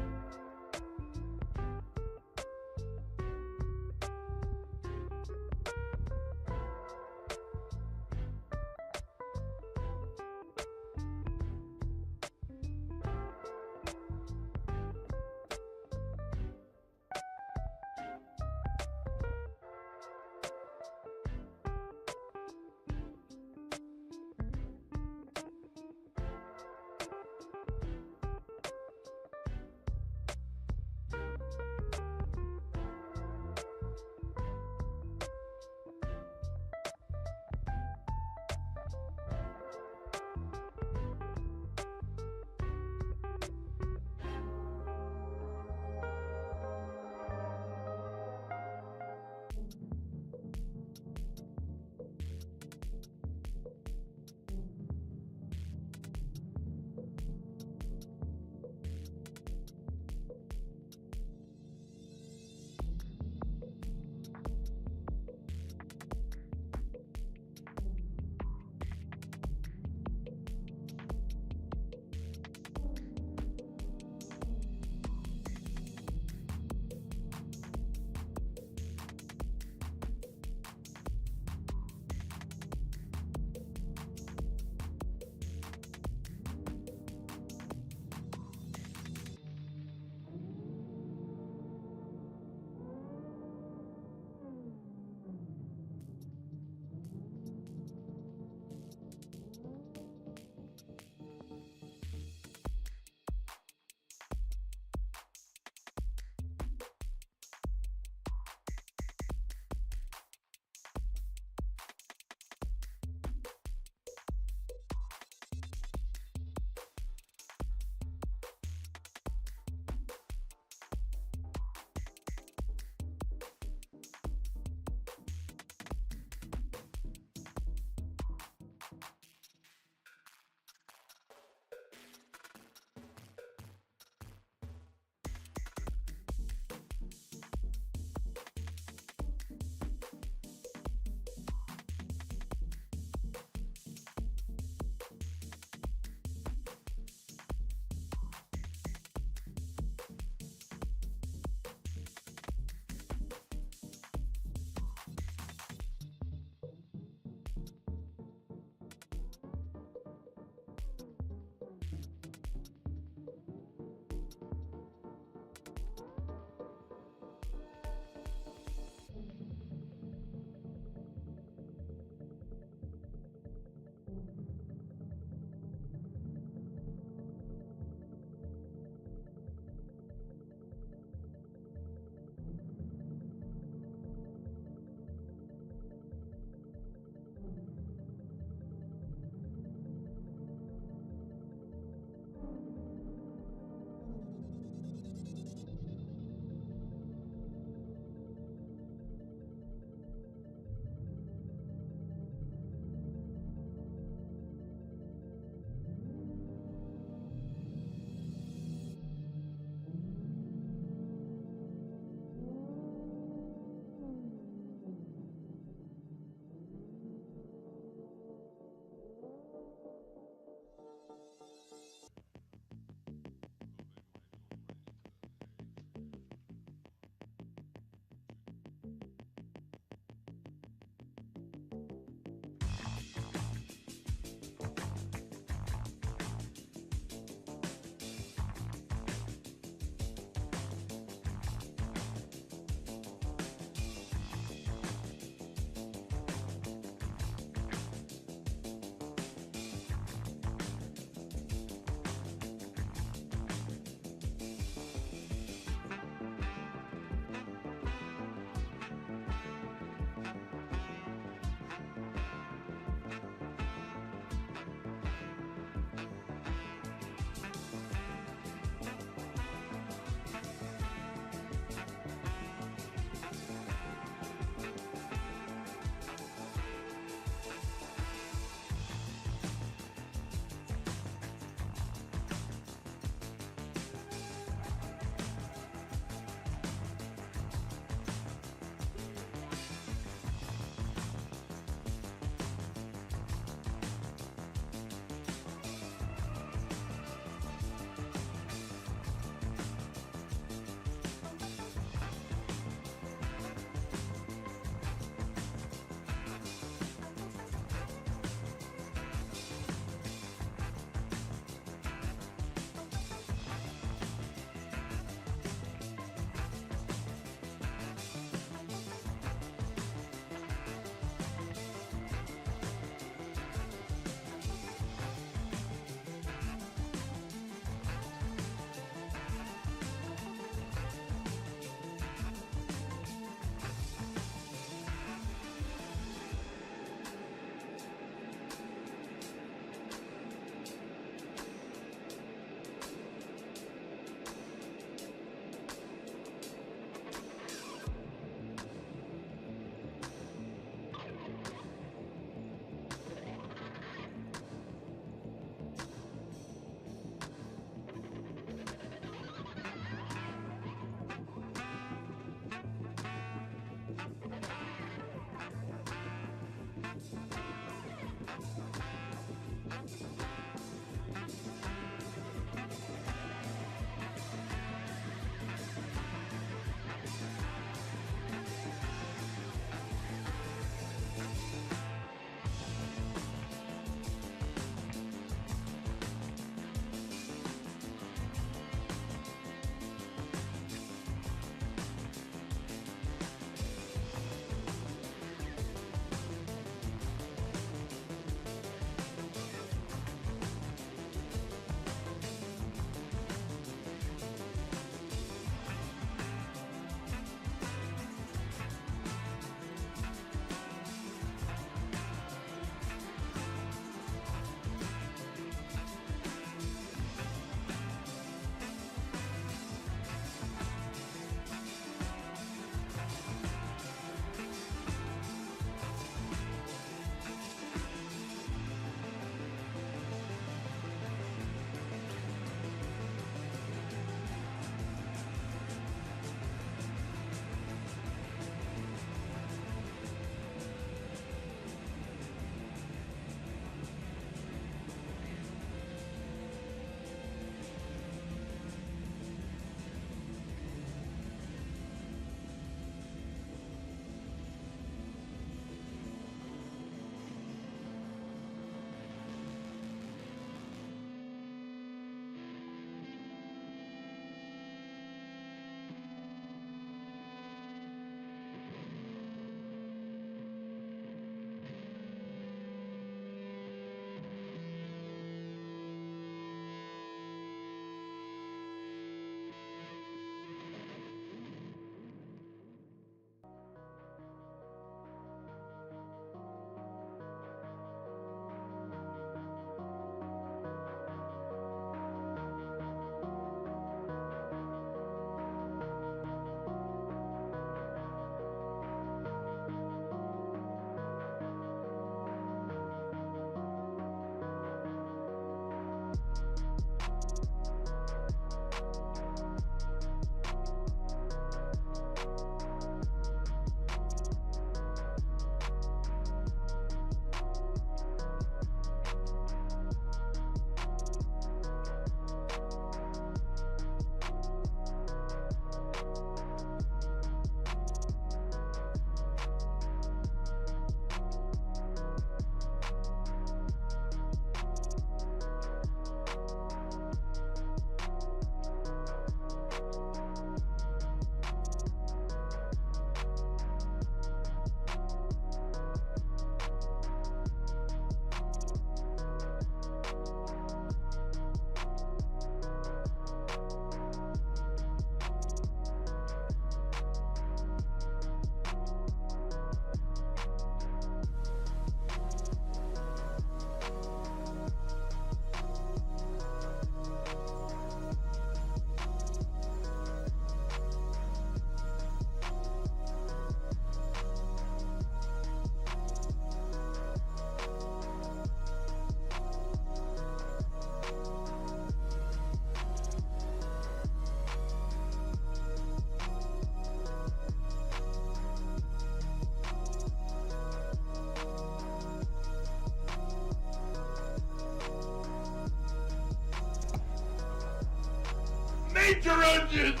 [SPEAKER 1] Major onions!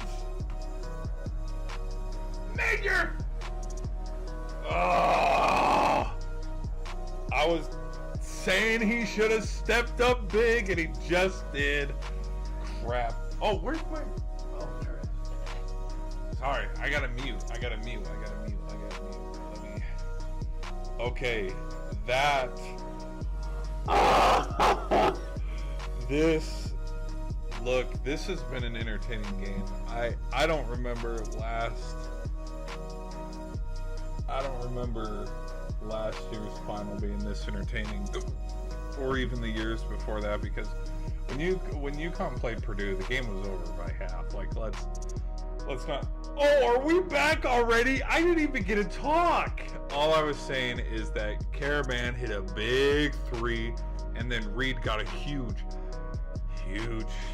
[SPEAKER 1] Major! Oh, I was saying he should have stepped up big, and he just did. Crap. Oh, where's my... Oh, there it is. Sorry, I gotta mute. Let me... Okay, that... This has been an entertaining game. I don't remember last year's final being this entertaining, or even the years before that, because when Uconn played Purdue, the game was over by half. Like, let's not... Oh, are we back already? I didn't even get to talk. All I was saying is that Caravan hit a big three, and then Reed got a huge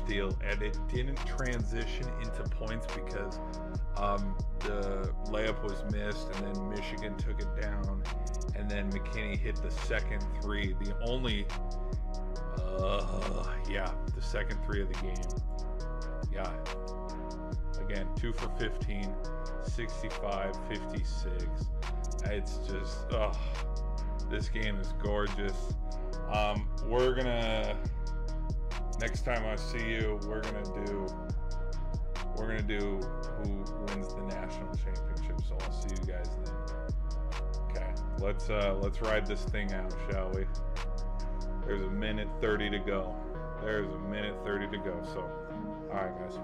[SPEAKER 1] steal, and it didn't transition into points because the layup was missed, and then Michigan took it down, and then McKinney hit the second three, the second three of the game. Yeah, again, 2 for 15, 65, 56. It's just, this game is gorgeous. We're gonna, next time I see you, we're gonna do who wins the national championship. So I'll see you guys then. Okay, let's ride this thing out, shall we? There's a minute 30 to go. So, all right, guys.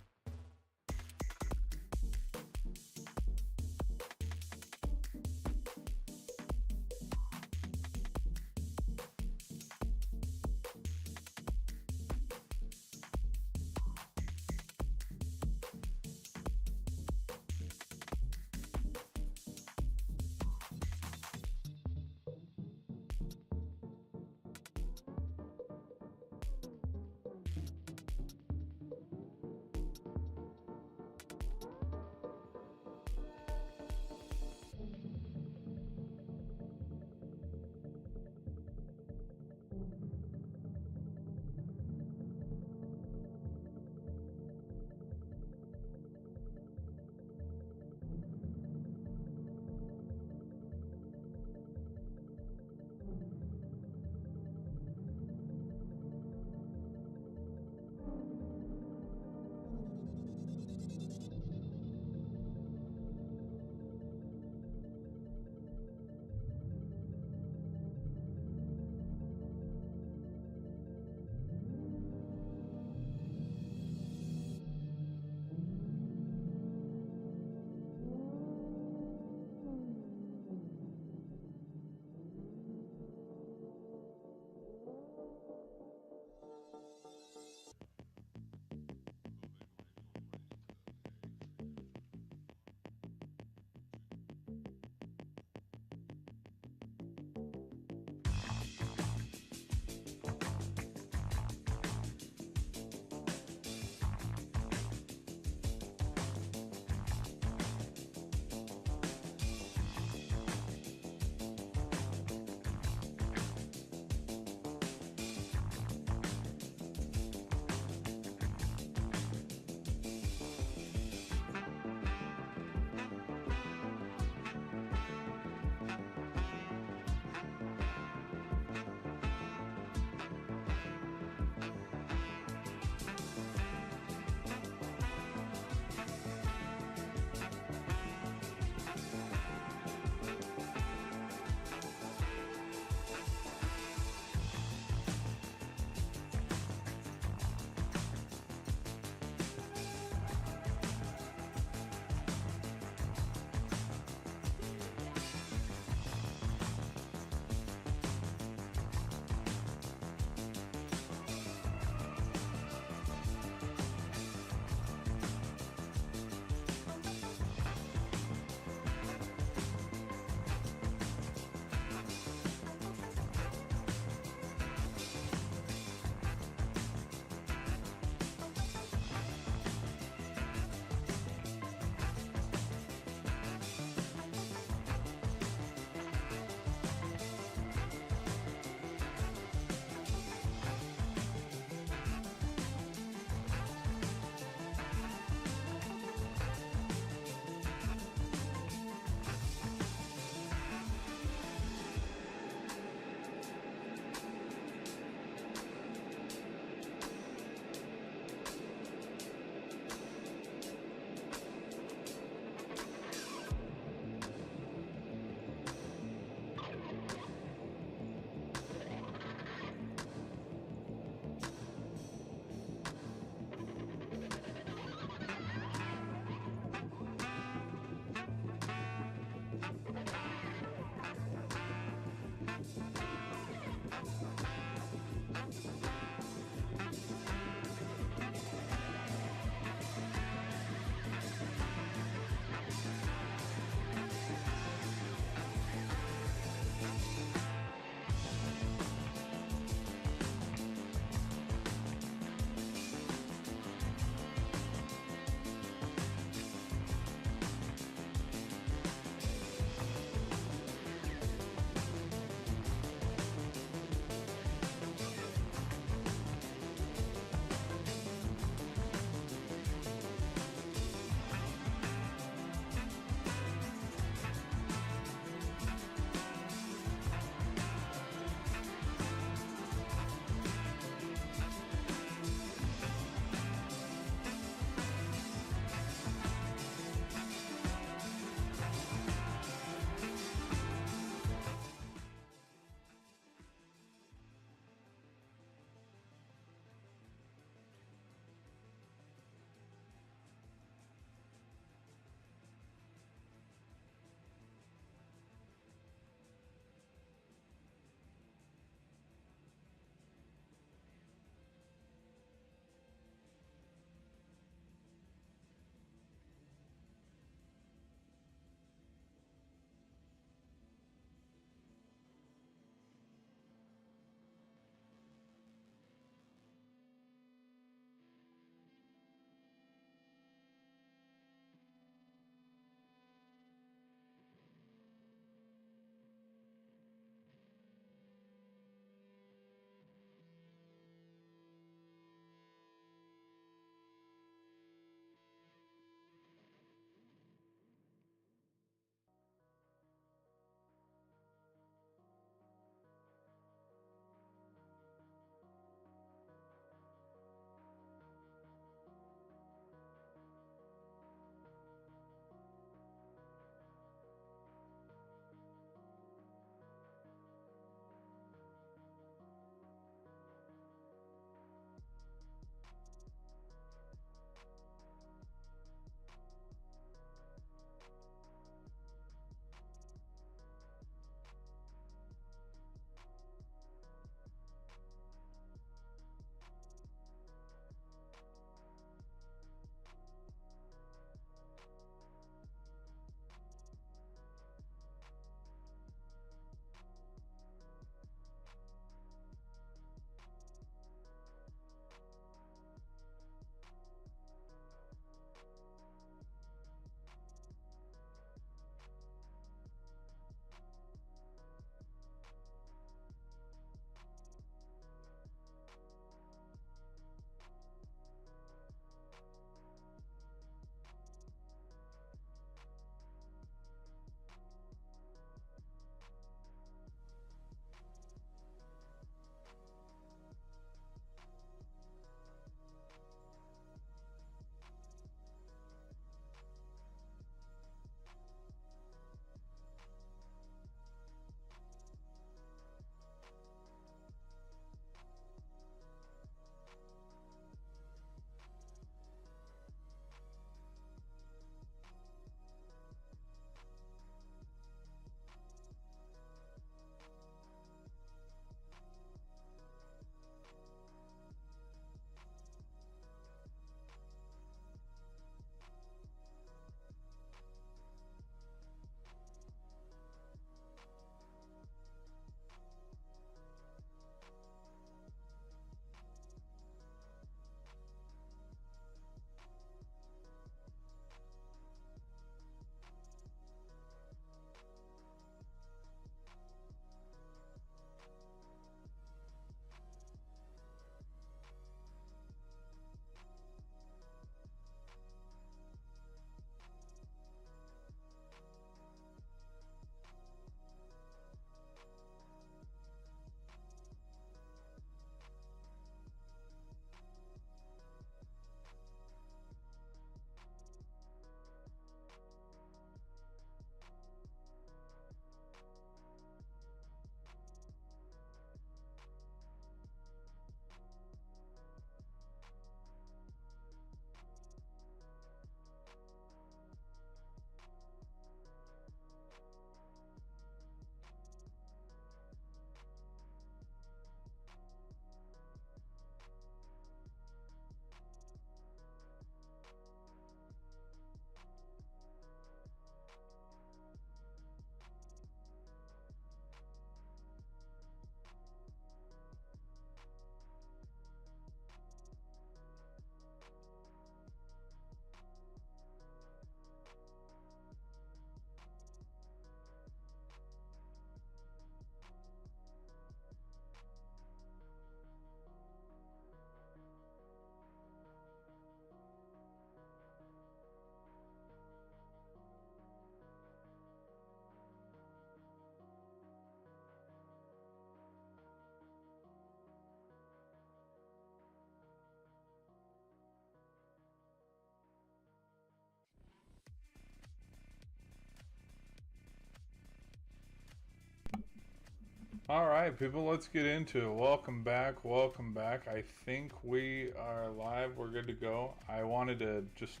[SPEAKER 1] All right, people, let's get into it. Welcome back. Welcome back. I think we are live. We're good to go. I wanted to just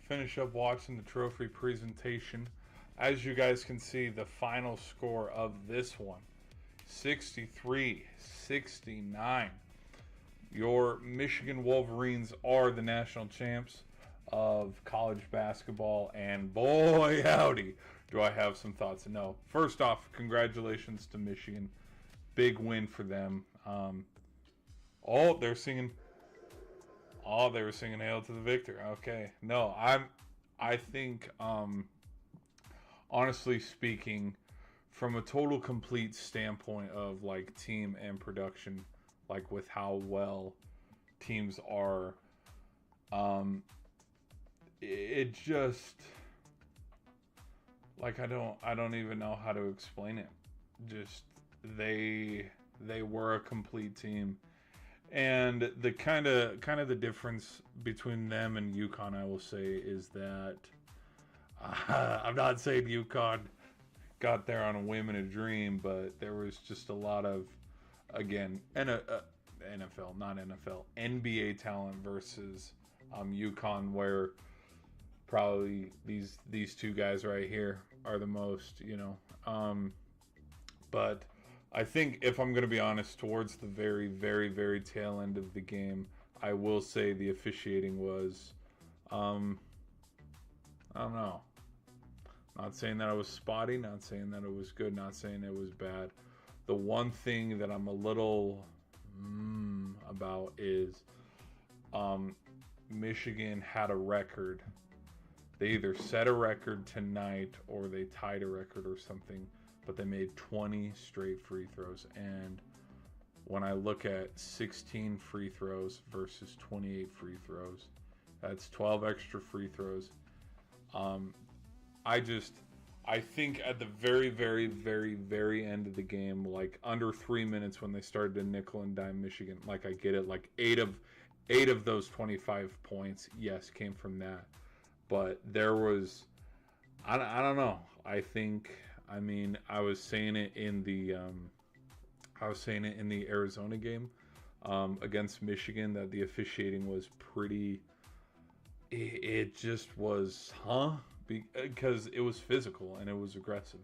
[SPEAKER 1] finish up watching the trophy presentation. As you guys can see, the final score of this one 63-69. Your Michigan Wolverines are the national champs of college basketball, and boy howdy do I have some thoughts. No, first off, congratulations to Michigan. Big win for them. Oh, they're singing. Oh, they were singing "Hail to the Victor." Okay, no, I think, honestly speaking, from a total complete standpoint of like team and production, like with how well teams are, it just like I don't even know how to explain it. Just they were a complete team. And the kind of the difference between them and Uconn, I will say, is that I'm not saying Uconn got there on a whim and a dream, but there was just a lot of, again, NFL, not NFL, NBA talent versus Uconn, where probably these two guys right here are the most, but I think, if I'm going to be honest, towards the very, very, very tail end of the game, I will say the officiating was, I don't know. Not saying that it was spotty, not saying that it was good, not saying it was bad. The one thing that I'm a little about is Michigan had a record. They either set a record tonight or they tied a record or something, but they made 20 straight free throws. And when I look at 16 free throws versus 28 free throws, that's 12 extra free throws. I think at the very, very, very, very end of the game, like under 3 minutes when they started to nickel and dime Michigan, like I get it, like eight of those 25 points, yes, came from that. But there was, I don't know. I mean, I was saying it in the Arizona game against Michigan that the officiating was pretty. It just was, because it was physical and it was aggressive.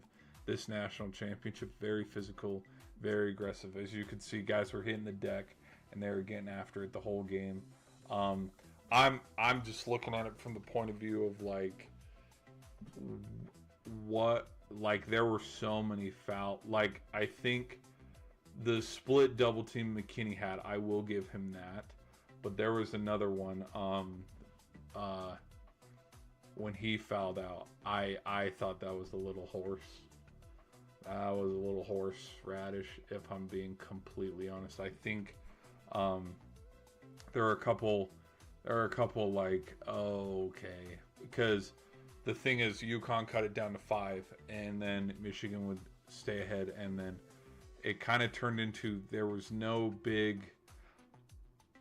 [SPEAKER 1] This national championship, very physical, very aggressive. As you could see, guys were hitting the deck and they were getting after it the whole game. I'm just looking at it from the point of view of like what, like there were so many foul. Like I think the split double team McKinney had, I will give him that. But there was another one when he fouled out. I thought that was a little horse. That was a little horseradish, if I'm being completely honest. I think there are a couple like, okay, because the thing is, UConn cut it down to 5, and then Michigan would stay ahead, and then it kind of turned into there was no big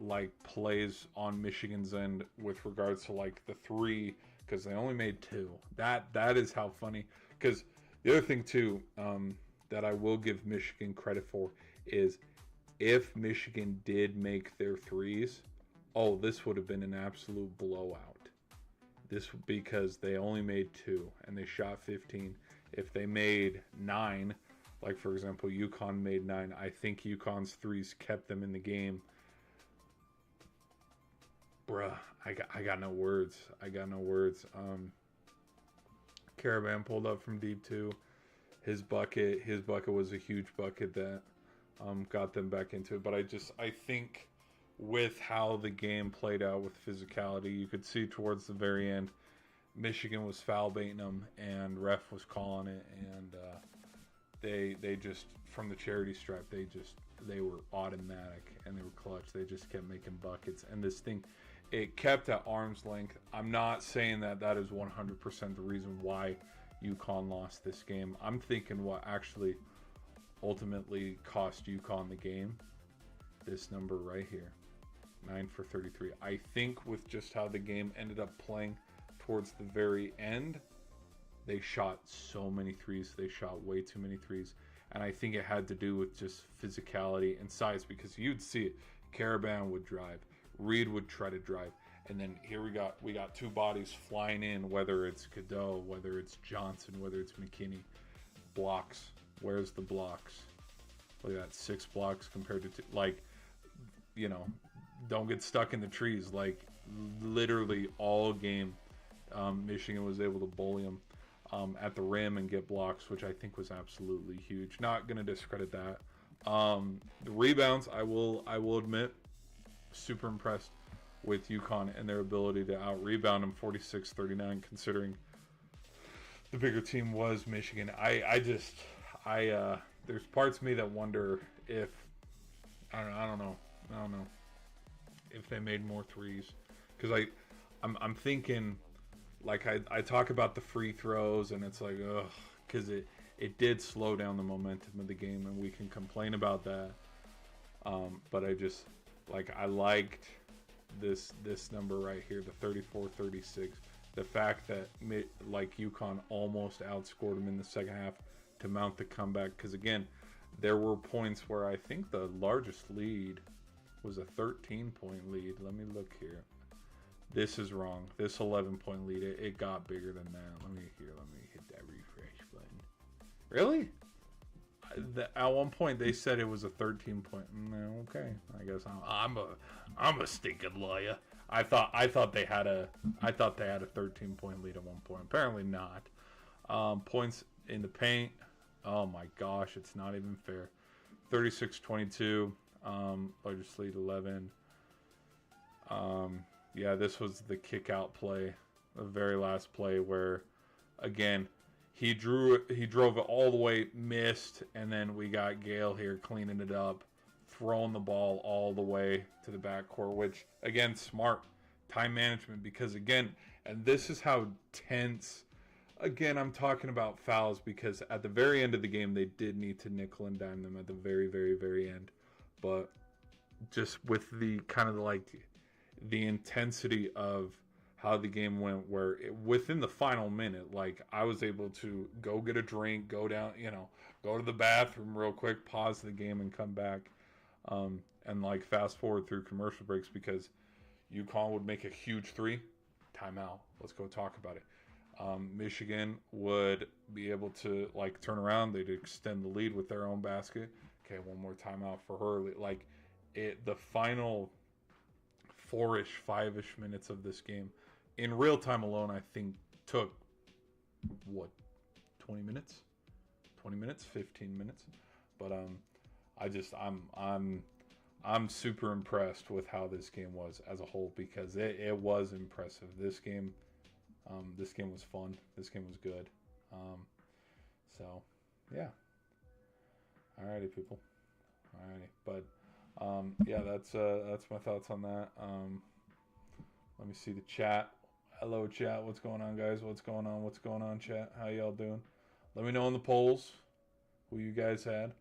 [SPEAKER 1] like plays on Michigan's end with regards to like the 3, because they only made 2. That is how funny. Because the other thing too, that I will give Michigan credit for is if Michigan did make their 3s, oh, this would have been an absolute blowout. This, because they only made 2 and they shot 15. If they made 9, like for example, UConn made 9, I think UConn's 3s kept them in the game. Bruh, I got no words. I got no words. Caravan pulled up from deep too. His bucket was a huge bucket that got them back into it. But I think with how the game played out with physicality, you could see towards the very end, Michigan was foul baiting them and ref was calling it, and they just, from the charity stripe, they were automatic and they were clutch. They just kept making buckets, and this thing, it kept at arm's length. I'm not saying that is 100% the reason why UConn lost this game. I'm thinking what actually ultimately cost UConn the game, this number right here, 9 for 33. I think with just how the game ended up playing towards the very end, they shot so many 3s. They shot way too many 3s. And I think it had to do with just physicality and size, because you'd see it. Caravan would drive, Reed would try to drive, and then here we got two bodies flying in, whether it's Cadeau, whether it's Johnson, whether it's McKinney. Blocks. Where's the blocks? Look at that, 6 blocks compared to 2. Like, you know, don't get stuck in the trees. Like, literally all game, Michigan was able to bully them at the rim and get blocks, which I think was absolutely huge. Not going to discredit that. The rebounds, I will admit, super impressed with Uconn and their ability to out-rebound them 46-39, considering the bigger team was Michigan. There's parts of me that wonder if, I don't know if they made more threes, because I'm thinking, like, I talk about the free throws, and it's like, ugh, because it did slow down the momentum of the game, and we can complain about that. But I liked this number right here, the 34-36. The fact that, like, Uconn almost outscored them in the second half to mount the comeback. Because, again, there were points where I think the largest lead was a 13-point lead. Let me look here. This is wrong. This 11-point lead, it got bigger than that. Let me hit that refresh button. Really? At one point they said it was a 13-point. Okay, I guess I'm a stinking liar. I thought they had a 13-point lead at one point. Apparently not. Points in the paint. Oh my gosh, it's not even fair. 36-22. Largest lead 11. Yeah, this was the kick out play, the very last play where, again, he drove it all the way, missed, and then we got Gale here cleaning it up, throwing the ball all the way to the backcourt, which, again, smart time management, because, again, and this is how tense, again, I'm talking about fouls, because at the very end of the game, they did need to nickel and dime them at the very, very, very end, but just with the kind of the intensity of how the game went, where within the final minute, like, I was able to go get a drink, go down, go to the bathroom real quick, pause the game and come back, and like fast forward through commercial breaks, because Uconn would make a huge three, timeout, let's go talk about it. Michigan would be able to, like, turn around, they'd extend the lead with their own basket. Okay, one more timeout for her. Like, the final 5-ish minutes of this game in real time alone, I think took 20 minutes, 15 minutes. But I'm super impressed with how this game was as a whole, because it was impressive. This game was fun. This game was good. So yeah. Alrighty, people. Alrighty, but yeah, that's my thoughts on that. Let me see the chat. Hello, chat. What's going on, guys? What's going on, chat? How y'all doing? Let me know in the polls who you guys had.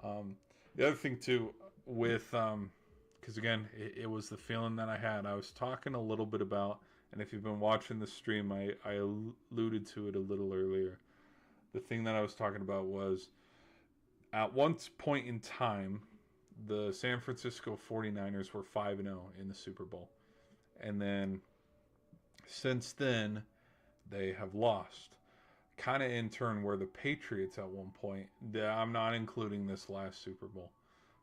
[SPEAKER 1] The other thing too, with because again, it was the feeling that I had. I was talking a little bit about, and if you've been watching the stream, I alluded to it a little earlier. The thing that I was talking about was, at one point in time, the San Francisco 49ers were 5-0 in the Super Bowl. And then, since then, they have lost. Kind of in turn where the Patriots at one point, I'm not including this last Super Bowl,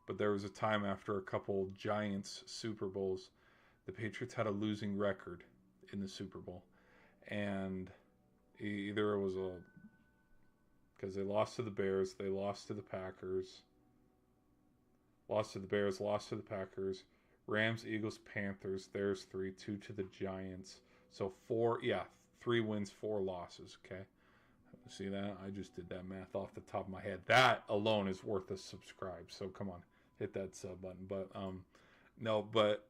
[SPEAKER 1] but there was a time after a couple Giants Super Bowls, the Patriots had a losing record in the Super Bowl. And either it was because they lost to the Bears, they lost to the Packers, lost to the Bears, lost to the Packers, Rams, Eagles, Panthers, there's 3, 2 to the Giants. So 3 wins, 4 losses, okay? See that? I just did that math off the top of my head. That alone is worth a subscribe, so come on, hit that sub button. But, no, but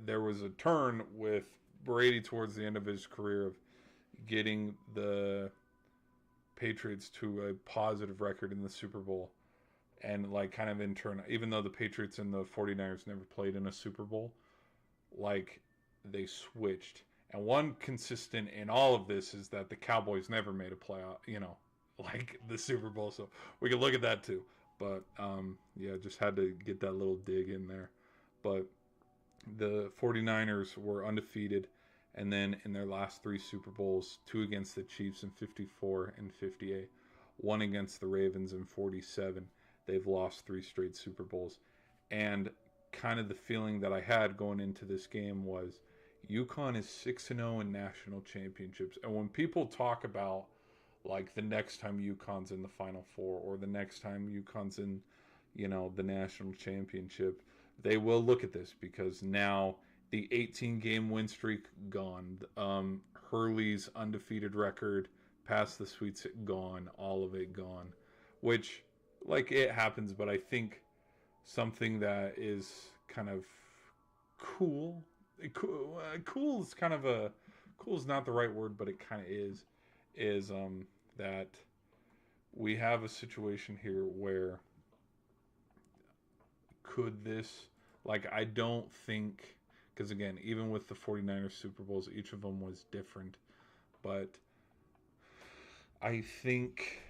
[SPEAKER 1] there was a turn with Brady towards the end of his career of getting the Patriots to a positive record in the Super Bowl. And, like, kind of in turn, even though the Patriots and the 49ers never played in a Super Bowl, like, they switched. And one consistent in all of this is that the Cowboys never made a playoff, like the Super Bowl. So we can look at that too. But yeah, just had to get that little dig in there. But the 49ers were undefeated, and then in their last 3 Super Bowls, 2 against the Chiefs in 54 and 58, 1 against the Ravens in 47. They've lost 3 straight Super Bowls. And kind of the feeling that I had going into this game was UConn is 6-0 in national championships. And when people talk about like the next time UConn's in the Final Four or the next time UConn's in, the national championship, they will look at this because now the 18-game win streak gone, Hurley's undefeated record past the Sweets gone, all of it gone, which like it happens, but I think something that is kind of cool. Cool is kind of cool is not the right word, but it kind of is that we have a situation here where could this, like, I don't think, because again, even with the 49ers Super Bowls, each of them was different, but I think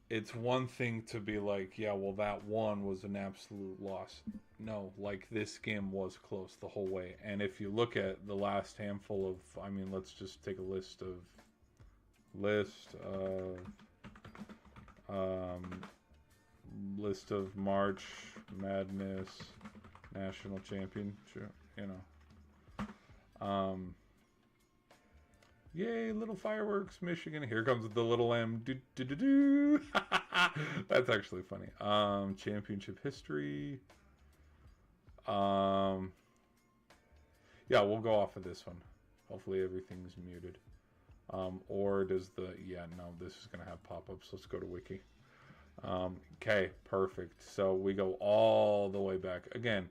[SPEAKER 1] it's one thing to be like, yeah, well, that one was an absolute loss. No, like, this game was close the whole way. And if you look at the last handful of, I mean, let's just take a list of March Madness national championship, yay, little fireworks, Michigan. Here comes the little M. Do, do, do, do. That's actually funny. Championship history. Yeah, we'll go off of this one. Hopefully everything's muted. Or does no, this is going to have pop-ups. Let's go to Wiki. Okay, perfect. So we go all the way back. Again,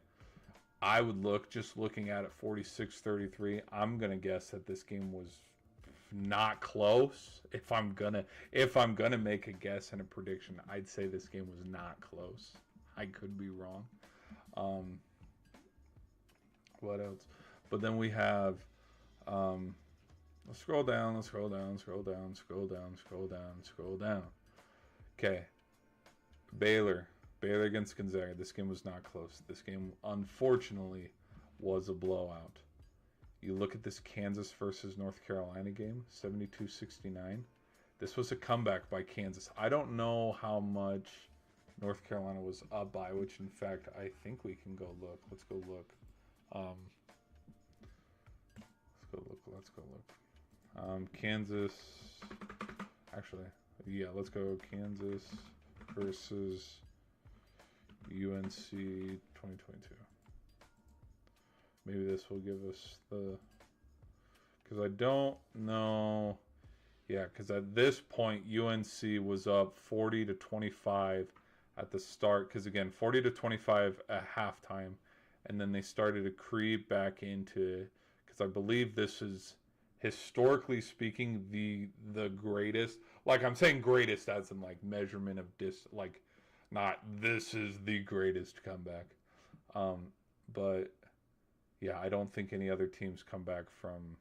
[SPEAKER 1] I would looking at it 46-33. I'm going to guess that this game was not close. If I'm gonna make a guess and a prediction, I'd say this game was not close. I could be wrong. What else? But then we have let's scroll down. Okay. Baylor against Gonzaga. This game was not close. This game, unfortunately, was a blowout. You look at this Kansas versus North Carolina game, 72-69. This was a comeback by Kansas. I don't know how much North Carolina was up by, which, in fact, I think we can go look. Let's go look. Let's go look. Kansas. Actually, yeah, let's go Kansas versus UNC 2022. Maybe this will give us the... Because I don't know... Yeah, because at this point, UNC was up 40-25 at the start. Because again, 40-25 at halftime. And then they started to creep back into... Because I believe this is, historically speaking, the greatest... Like, I'm saying greatest as in, like, measurement of... Like, not this is the greatest comeback. But... Yeah, I don't think any other teams come back from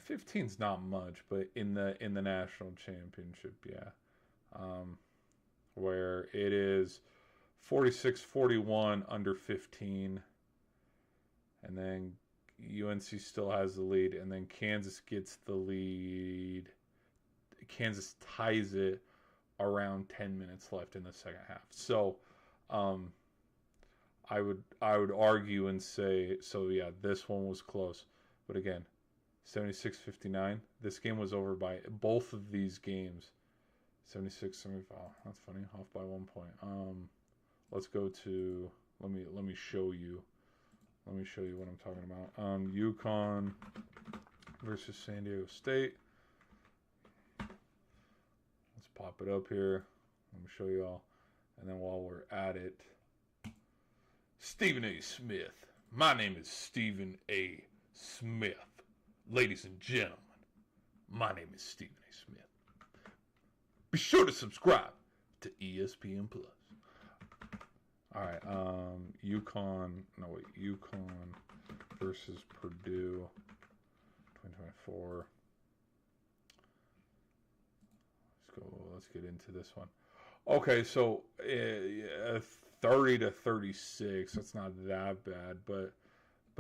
[SPEAKER 1] 15's not much, but in the national championship, yeah. Where it is 46-41 under 15. And then UNC still has the lead, and then Kansas gets the lead. Kansas ties it around 10 minutes left in the second half. So, I would argue and say, so yeah, this one was close. But again, 76-59. This game was over by both of these games. 76-75. That's funny. Off by 1 point. Let's go to let me show you. Let me show you what I'm talking about. Uconn versus San Diego State. Let's pop it up here. Let me show you all. And then while we're at it, Stephen A. Smith. My name is Stephen A. Smith. Ladies and gentlemen, my name is Stephen A. Smith. Be sure to subscribe to ESPN Plus. All right, UConn versus Purdue, 2024. let's get into this one. Okay, so 30 to 36. That's not that bad, but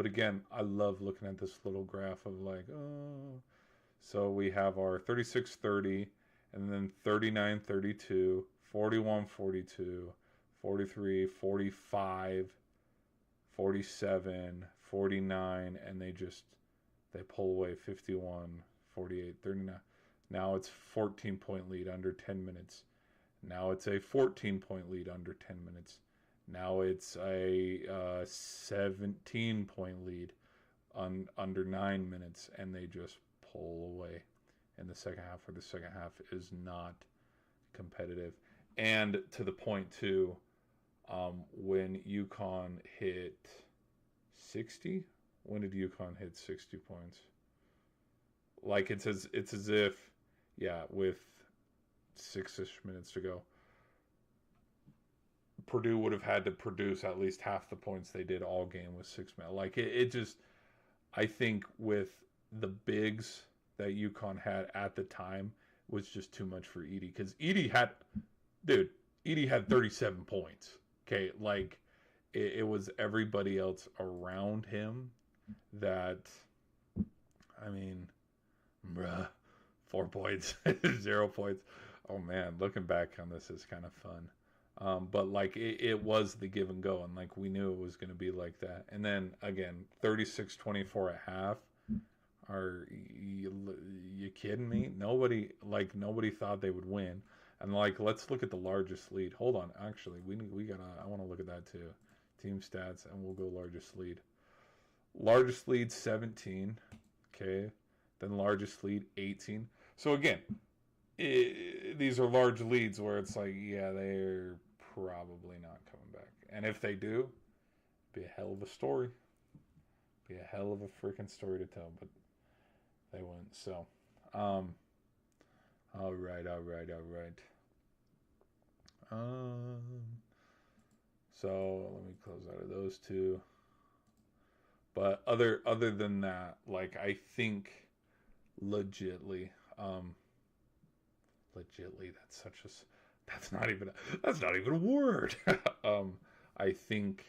[SPEAKER 1] again, I love looking at this little graph of like, oh. So we have our 36-30, and then 39-32, 41-42, 43, 45, 47, 49, and they pull away 51, 48, 39. Now it's 14-point lead under 10 minutes. Now it's a 14-point lead under 10 minutes. Now it's a 17-point lead under 9 minutes, and they just pull away in the second half, or the second half is not competitive. And to the point too, when Uconn hit 60, when did Uconn hit 60 points? Like it's as if, yeah, with 6-ish minutes to go, Purdue would have had to produce at least half the points they did all game with 6 minutes. Like it just, I think with the bigs that Uconn had at the time was just too much for Edey, because Edey had 37 points. Okay, like it was everybody else around him that, I mean, bruh, 4 points, 0 points. Oh man, looking back on this is kind of fun. But like it was the give and go, and like we knew it was going to be like that. And then again, 36-24 at half. Are you kidding me? Nobody thought they would win. And like, let's look at the largest lead. Hold on, actually, I want to look at that too. Team stats, and we'll go largest lead. Largest lead 17. Okay, then largest lead 18. So again, these are large leads where it's like, yeah, they're probably not coming back. And if they do, be a hell of a story. Be a hell of a freaking story to tell, but they wouldn't. So, all right. So let me close out of those two. But other than that, like I think legitly, that's not even a word. I think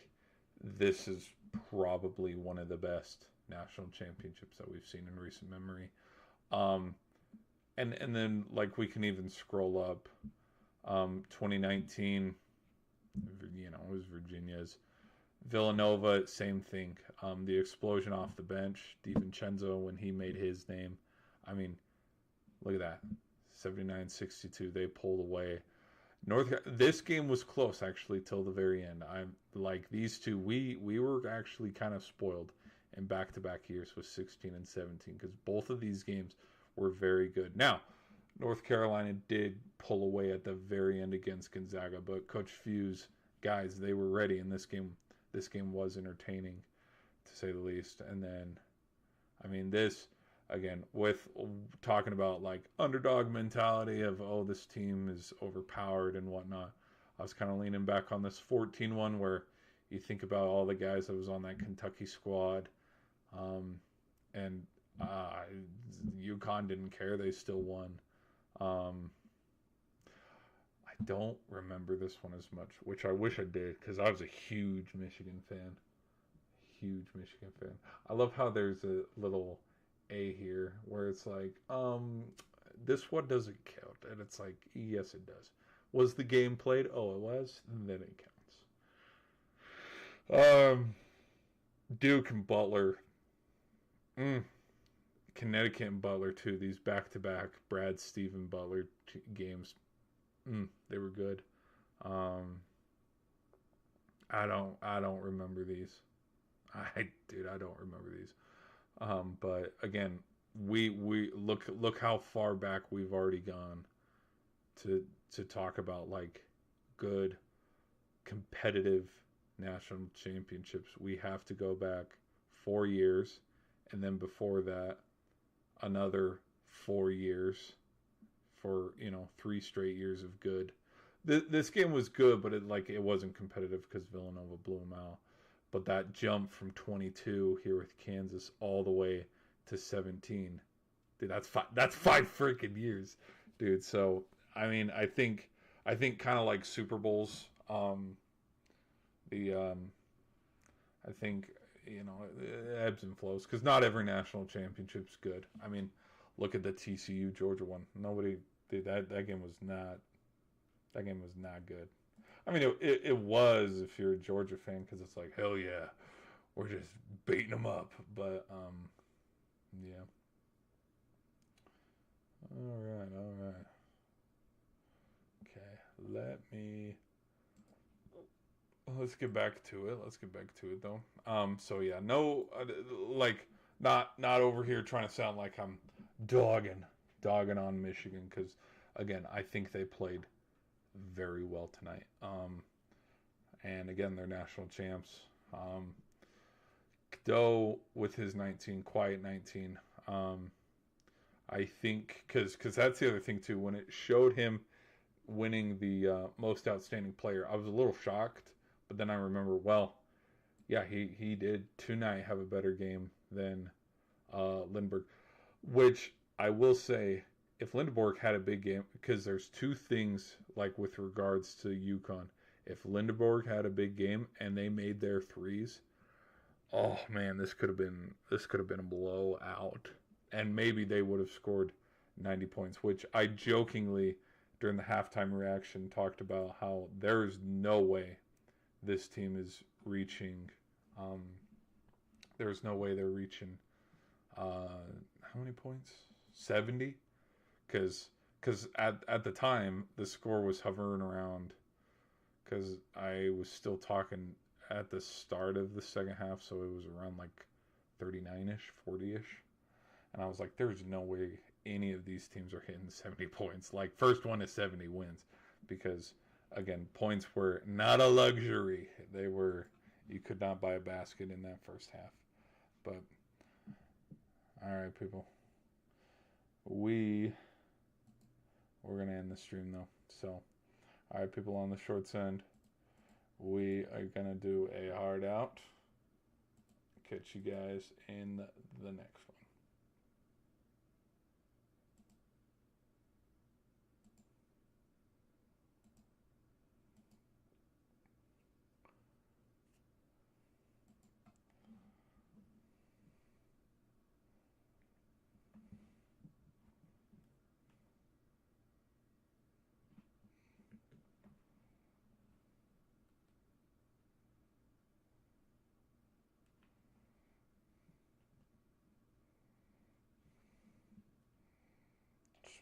[SPEAKER 1] this is probably one of the best national championships that we've seen in recent memory. And then like we can even scroll up. 2019, it was Virginia's. Villanova, same thing. The explosion off the bench, DiVincenzo, when he made his name. I mean, look at that. 79-62, they pulled away. This game was close actually till the very end. I'm like these two. We were actually kind of spoiled in back-to-back years with 16 and 17, because both of these games were very good. Now, North Carolina did pull away at the very end against Gonzaga, but Coach Few's guys, they were ready, and this game was entertaining, to say the least. And then, I mean, this, again, with talking about, like, underdog mentality of, oh, this team is overpowered and whatnot, I was kind of leaning back on this 14-1 where you think about all the guys that was on that Kentucky squad, and Uconn didn't care. They still won. I don't remember this one as much, which I wish I did, because I was a huge Michigan fan. I love how there's a little A here where it's like, this one doesn't count. And it's like, yes, it does. Was the game played? Oh, it was? Then it counts. Duke and Butler. Connecticut and Butler too. These back-to-back Brad Stephen Butler games, they were good. I don't remember these. I don't remember these. But again, we look how far back we've already gone to talk about like good competitive national championships. We have to go back 4 years, and then before that, another 4 years for 3 straight years of good. This game was good, but it wasn't competitive because Villanova blew them out. But that jump from 22 here with Kansas all the way to 17, dude, that's five freaking years, dude. So I mean, I think kind of like Super Bowls. The I think it ebbs and flows because not every national championship's good. I mean, look at the TCU Georgia one. Nobody did that. That game was not. That game was not good. I mean, it was if you're a Georgia fan because it's like hell yeah, we're just beating them up. But yeah. All right. Okay, let's get back to it. Let's get back to it though. So yeah, no, like not over here trying to sound like I'm dogging on Michigan because again, I think they played very well tonight. And again, they're national champs. Doe with his 19, quiet 19. I think because that's the other thing too. When it showed him winning the most outstanding player, I was a little shocked. But then I remember, well, yeah, he did tonight have a better game than Lindbergh. Which I will say, if Lindbergh had a big game, because there's two things like with regards to Uconn. If Lindbergh had a big game and they made their threes, oh man, this could have been a blowout, and maybe they would have scored 90 points. Which I jokingly during the halftime reaction talked about how there's no way this team is reaching. There's no way they're reaching. How many points? 70. Because at the time the score was hovering around. Because I was still talking at the start of the second half, so it was around like 39ish, 40ish, and I was like, "There's no way any of these teams are hitting 70 points. Like first one to 70 wins," because again, points were not a luxury. They were, you could not buy a basket in that first half. But, all right, people. We're going to end the stream, though. So, all right, people on the shorts end, we are going to do a hard out. Catch you guys in the next one.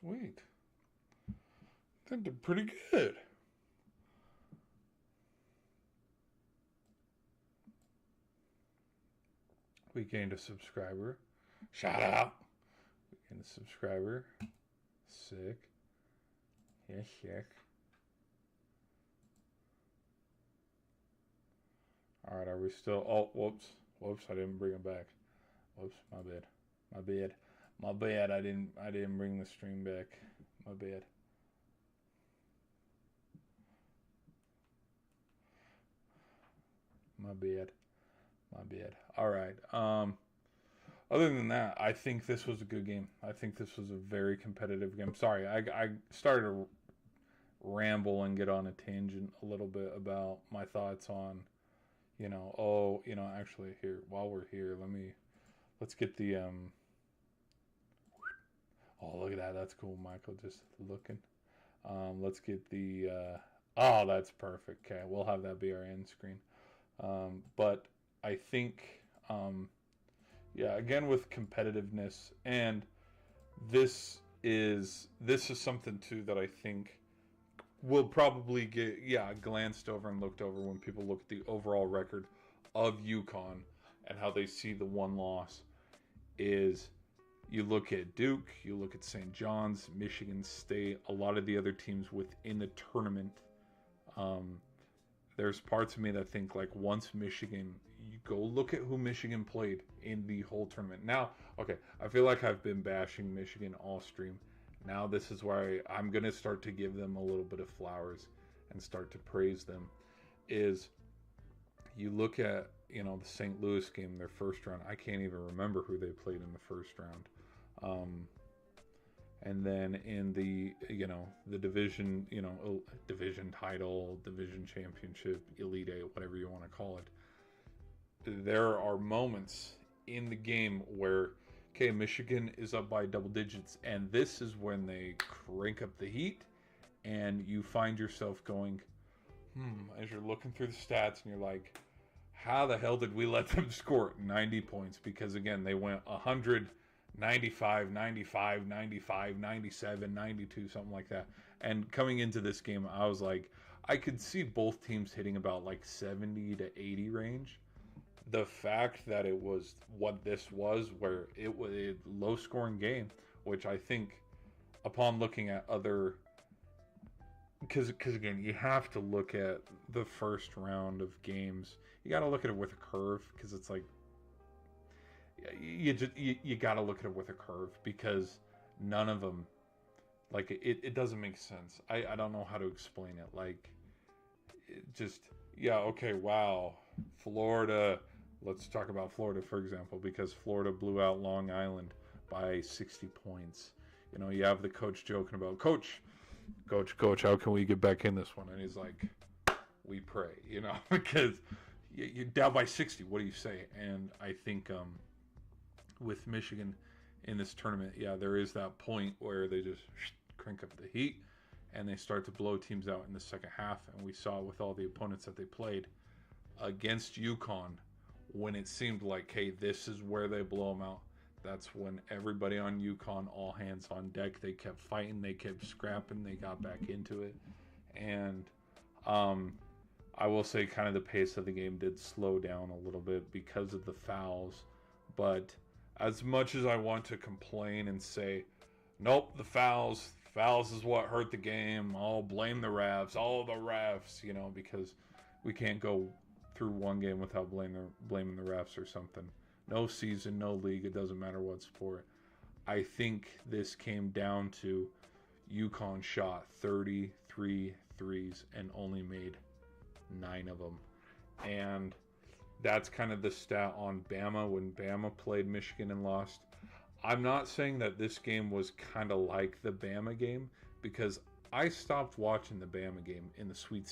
[SPEAKER 1] Sweet. That did pretty good. We gained a subscriber. Shout out. We gained a subscriber. Sick. Yeah, sick. All right, are we still? Oh, whoops! I didn't bring him back. Whoops, my bad. I didn't bring the stream back. My bad. My bad. All right. Other than that, I think this was a good game. I think this was a very competitive game. Sorry, I started to ramble and get on a tangent a little bit about my thoughts on, actually here, while we're here, let's get the, oh, look at that. That's cool, Michael, just looking. Let's get the, oh, that's perfect. Okay, we'll have that be our end screen. But I think, yeah, again with competitiveness, and this is something too that I think will probably get glanced over and looked over when people look at the overall record of Uconn and how they see the one loss. Is you look at Duke, you look at St. John's, Michigan State, a lot of the other teams within the tournament. There's parts of me that think like once Michigan, you go look at who Michigan played in the whole tournament. Now, okay, I feel like I've been bashing Michigan all stream. Now this is where I'm going to start to give them a little bit of flowers and start to praise them. Is you look at, the St. Louis game, their first round. I can't even remember who they played in the first round. And then in the, the division, division title, division championship, Elite Eight, whatever you want to call it, there are moments in the game where, okay, Michigan is up by double digits, and this is when they crank up the heat, and you find yourself going, as you're looking through the stats, and you're like, how the hell did we let them score 90 points? Because, again, they went 100, 95, 95, 95, 97, 92, something like that. And coming into this game, I was like, I could see both teams hitting about like 70 to 80 range. The fact that it was what this was, where it was a low-scoring game, which I think, upon looking at other... Because again, you have to look at the first round of games. You got to look at it with a curve, because it's like, you got to look at it with a curve, because none of them, like, it doesn't make sense. I don't know how to explain it. Like, it just, yeah, okay, wow, Florida, let's talk about Florida, for example, because Florida blew out Long Island by 60 points. You have the coach joking about, Coach, how can we get back in this one? And he's like, we pray, because you're down by 60. What do you say? And I think with Michigan in this tournament, yeah, there is that point where they just crank up the heat and they start to blow teams out in the second half. And we saw it with all the opponents that they played against Uconn, when it seemed like, hey, this is where they blow them out. That's when everybody on Uconn, all hands on deck, they kept fighting, they kept scrapping, they got back into it. And I will say kind of the pace of the game did slow down a little bit because of the fouls. But as much as I want to complain and say, nope, the fouls is what hurt the game, I'll blame the refs, all the refs, because we can't go through one game without blaming the refs or something. No season, no league, it doesn't matter what sport. I think this came down to Uconn shot 33 threes and only made 9 of them. And that's kind of the stat on Bama when Bama played Michigan and lost. I'm not saying that this game was kind of like the Bama game, because I stopped watching the Bama game in the Sweet...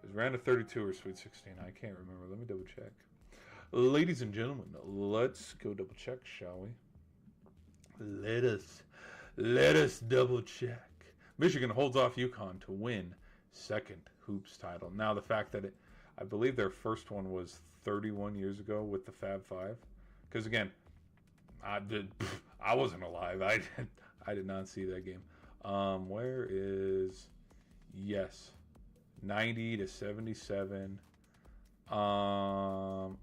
[SPEAKER 1] It was round of 32 or Sweet 16. I can't remember. Let me double check. Ladies and gentlemen, let's go double check, shall we? Let us double check. Michigan holds off Uconn to win second hoops title. Now, the fact that I believe their first one was 31 years ago with the Fab Five, because again, I wasn't alive. I did not see that game. Where is 90 to 77.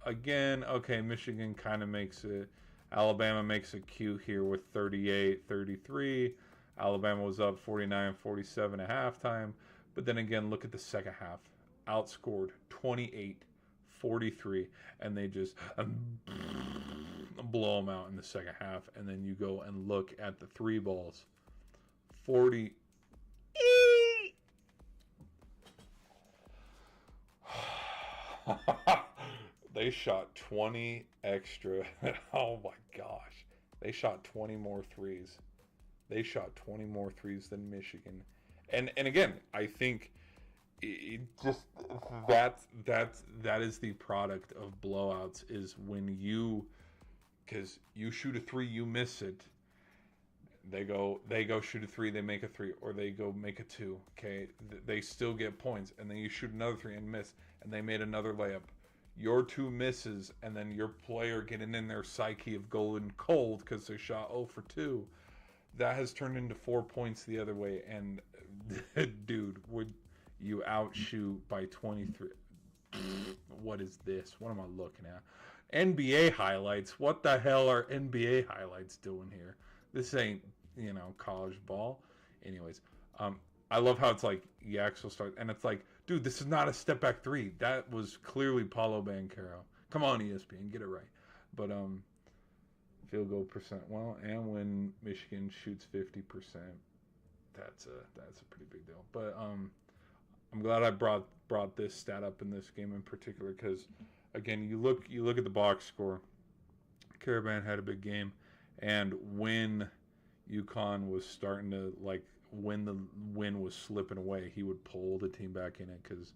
[SPEAKER 1] Again, okay, Michigan kind of makes it. Alabama makes it cute here with 38-33. Alabama was up 49-47 at halftime. But then again, look at the second half. Outscored 28-43. And they just blow them out in the second half. And then you go and look at the three balls. 40. They shot 20 extra. Oh my gosh. They shot 20 more threes. They shot 20 more threes than Michigan. And again, I think it just that is the product of blowouts, is when because you shoot a three, you miss it. They go shoot a three, they make a three, or they go make a two. Okay, they still get points, and then you shoot another three and miss, and they made another layup. Your two misses, and then your player getting in their psyche of going cold because they shot 0 for 2. That has turned into 4 points the other way. And dude, would you outshoot by 23? What is this? What am I looking at? NBA highlights. What the hell are NBA highlights doing here? This ain't, college ball. Anyways, I love how it's like Yaxel starts, and it's like, dude, this is not a step back three. That was clearly Paulo Banchero. Come on, ESPN, get it right. But field goal percent. Well, and when Michigan shoots 50%, that's a pretty big deal. But I'm glad I brought this stat up in this game in particular, because again, you look at the box score. Caravan had a big game, and when UConn was starting to, like, when the win was slipping away, he would pull the team back in it because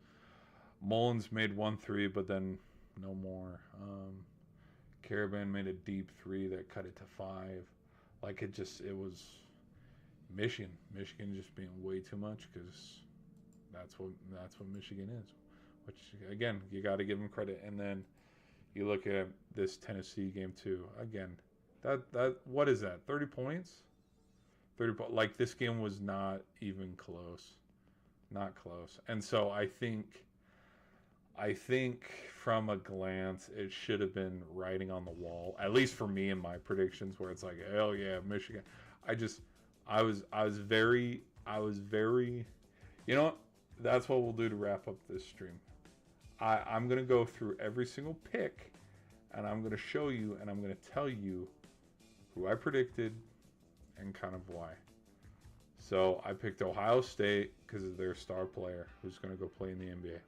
[SPEAKER 1] Mullins made 1 3, but then no more. Caravan made a deep 3 that cut it to 5. Like, it was Michigan just being way too much because that's what Michigan is. Which, again, you got to give them credit. And then you look at this Tennessee game too. Again, that what is that? 30 points? 30 like, this game was not even close. Not close. And so I think from a glance it should have been writing on the wall, at least for me in my predictions, where it's like, hell yeah, Michigan. I was very, you know what? That's what we'll do to wrap up this stream. I'm going to go through every single pick, and I'm going to show you, and I'm going to tell you who I predicted and kind of why. So I picked Ohio State because of their star player who's going to go play in the NBA.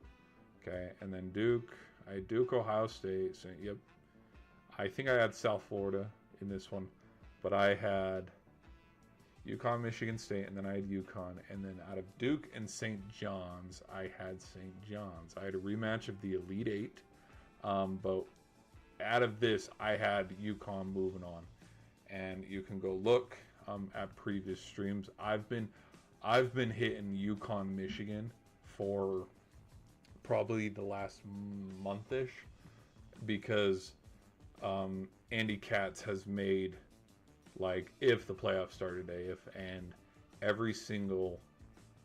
[SPEAKER 1] Okay, and then Duke. I had Duke, Ohio State. So, yep. I think I had South Florida in this one, but I had UConn, Michigan State, and then I had UConn. And then out of Duke and St. John's, I had St. John's. I had a rematch of the Elite Eight, but out of this, I had UConn moving on. And you can go look at previous streams. I've been hitting UConn, Michigan for probably the last month-ish because Andy Katz has made, like, if the playoffs start today, and every single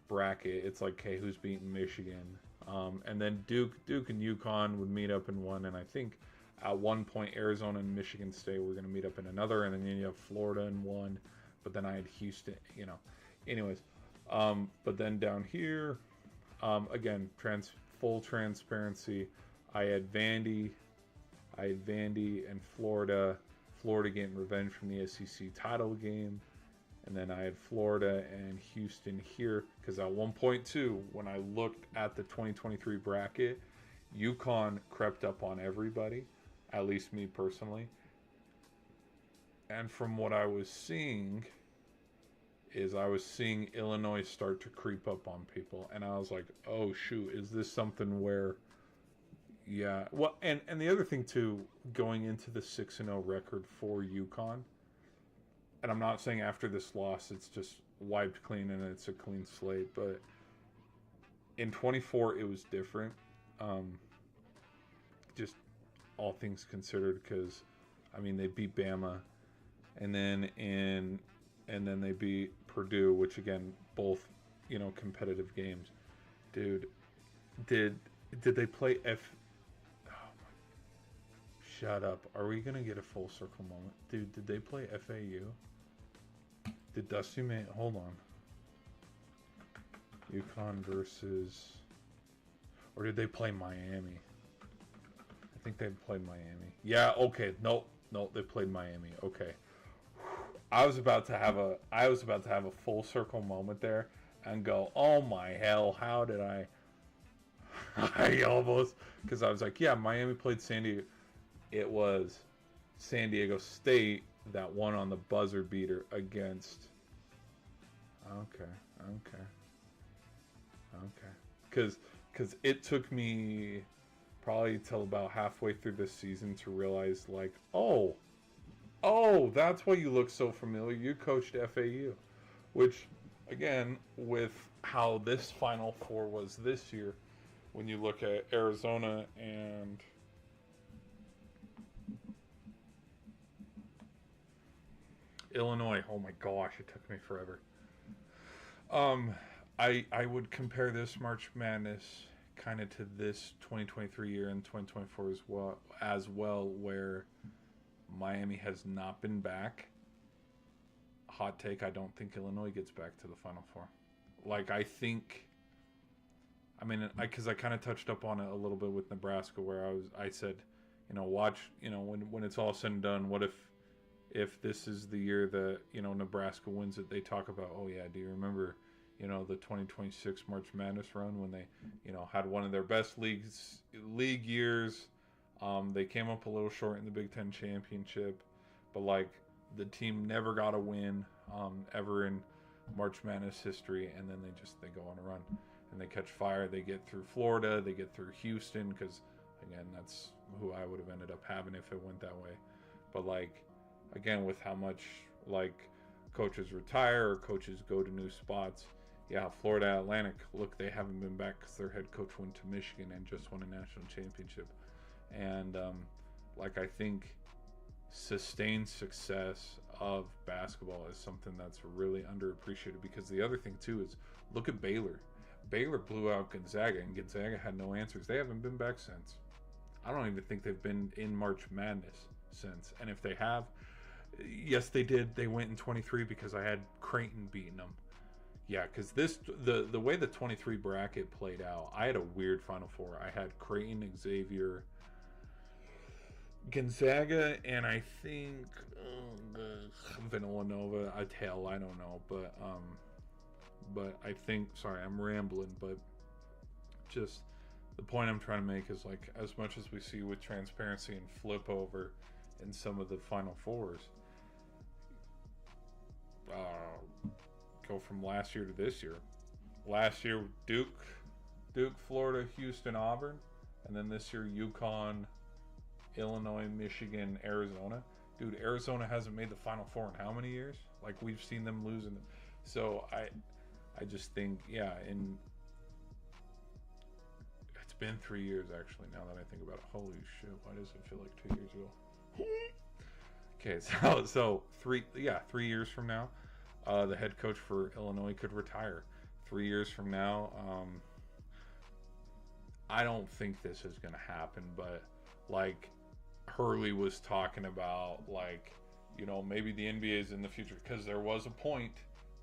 [SPEAKER 1] bracket, it's like, okay, who's beating Michigan? And then Duke and UConn would meet up in one, and I think at one point Arizona and Michigan State were going to meet up in another, and then you have Florida in one, but then I had Houston, anyways. But then down here, again, full transparency, I had Vandy and Florida getting revenge from the SEC title game. And then I had Florida and Houston here because at 1.2, when I looked at the 2023 bracket, UConn crept up on everybody, at least me personally. And from what I was seeing Illinois start to creep up on people. And I was like, oh, shoot, is this something where... Yeah, well, and the other thing too, going into the 6-0 record for UConn, and I'm not saying after this loss it's just wiped clean and it's a clean slate, but in 24 it was different, just all things considered, because I mean they beat Bama, and then they beat Purdue, which again both competitive games. Dude, did they play Shut up. Are we going to get a full circle moment? Dude, did they play FAU? Did Dusty May... Hold on. UConn versus... Or did they play Miami? I think they played Miami. Yeah, okay. Nope, they played Miami. Okay. I was about to have a full circle moment there and go, oh my hell, how did I... I almost... Because I was like, yeah, Miami played San Diego. It was San Diego State that won on the buzzer beater against... Okay. Because it took me probably till about halfway through this season to realize, like, oh, that's why you look so familiar. You coached FAU. Which, again, with how this Final Four was this year, when you look at Arizona and... Illinois, oh my gosh, it took me forever. I would compare this March Madness kind of to this 2023 year and 2024 as well, where Miami has not been back. Hot take, I don't think Illinois gets back to the Final Four. Like, I kind of touched up on it a little bit with Nebraska, where I said, watch, when it's all said and done, what if this is the year that, Nebraska wins it, they talk about, oh yeah, do you remember, the 2026 March Madness run when they, had one of their best league years. They came up a little short in the Big Ten championship, but like the team never got a win ever in March Madness history, and then they go on a run and they catch fire. They get through Florida, they get through Houston, because again, that's who I would have ended up having if it went that way. But like, again, with how much like coaches retire or coaches go to new spots, yeah, Florida Atlantic, look, they haven't been back because their head coach went to Michigan and just won a national championship. And like, I think sustained success of basketball is something that's really underappreciated, because the other thing too is, look at Baylor. Baylor blew out Gonzaga, and Gonzaga had no answers. They haven't been back since. I don't even think they've been in March Madness since. And if they have, yes, they did. They went in 23 because I had Creighton beating them. Yeah, because the way the 23 bracket played out, I had a weird Final Four. I had Creighton, Xavier, Gonzaga, and I think Villanova. I don't know, but I think, sorry, I'm rambling, but just the point I'm trying to make is, like, as much as we see with transparency and flip over in some of the Final Fours, go from last year to this year. Last year, Duke, Florida, Houston, Auburn, and then this year, Uconn, Illinois, Michigan, Arizona. Dude, Arizona hasn't made the Final Four in how many years? Like, we've seen them losing. So I just think, yeah, it's been 3 years actually, now that I think about it. Holy shit, why does it feel like 2 years ago? Okay, so 3 years from now, the head coach for Illinois could retire. 3 years from now, I don't think this is going to happen, but like Hurley was talking about, like, you know, maybe the NBA is in the future, because there was a point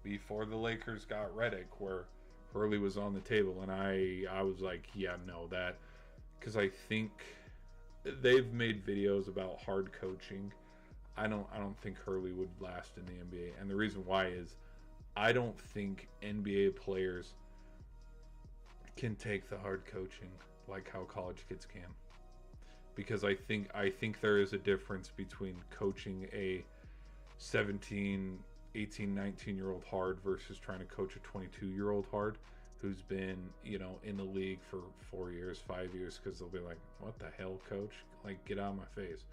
[SPEAKER 1] before the Lakers got Redick where Hurley was on the table, and I was like, yeah, no, that, because I think they've made videos about hard coaching. I don't think Hurley would last in the NBA, and the reason why is I don't think NBA players can take the hard coaching like how college kids can, because I think there is a difference between coaching a 17, 18, 19-year-old hard versus trying to coach a 22-year-old hard who's been, you know, in the league for 4 years, 5 years, because they'll be like, what the hell, coach? Like, get out of my face.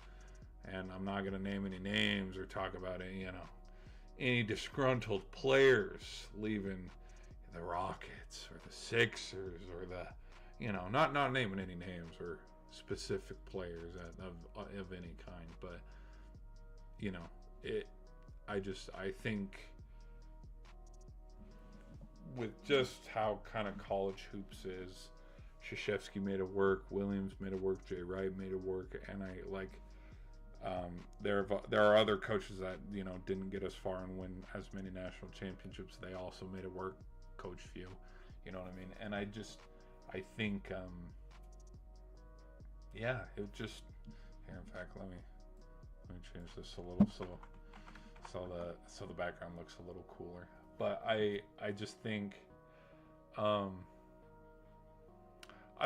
[SPEAKER 1] And I'm not going to name any names or talk about any, you know, any disgruntled players leaving the Rockets or the Sixers or the, you know, not naming any names or specific players of any kind, but, you know, I think with just how kind of college hoops is, Krzyzewski made it work, Williams made it work, Jay Wright made it work, and I like, there are other coaches that, you know, didn't get as far and win as many national championships. They also made it work. Coach Few, you know what I mean? And I think, yeah, it just, here, in fact, let me change this a little so the background looks a little cooler. But I just think, I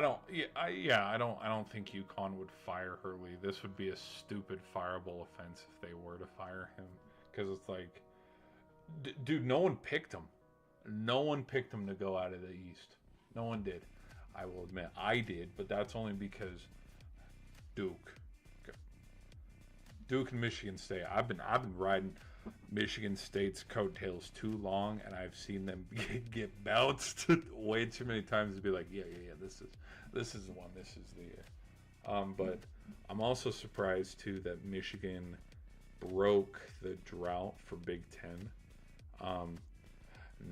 [SPEAKER 1] don't think UConn would fire Hurley. This would be a stupid fireable offense if they were to fire him, because it's like, dude, no one picked him. No one picked him to go out of the East. No one did. I will admit, I did, but that's only because Duke and Michigan State. I've been riding Michigan State's coattails too long, and I've seen them get bounced way too many times to be like, yeah, this is the one, this is the year. But I'm also surprised too that Michigan broke the drought for Big Ten.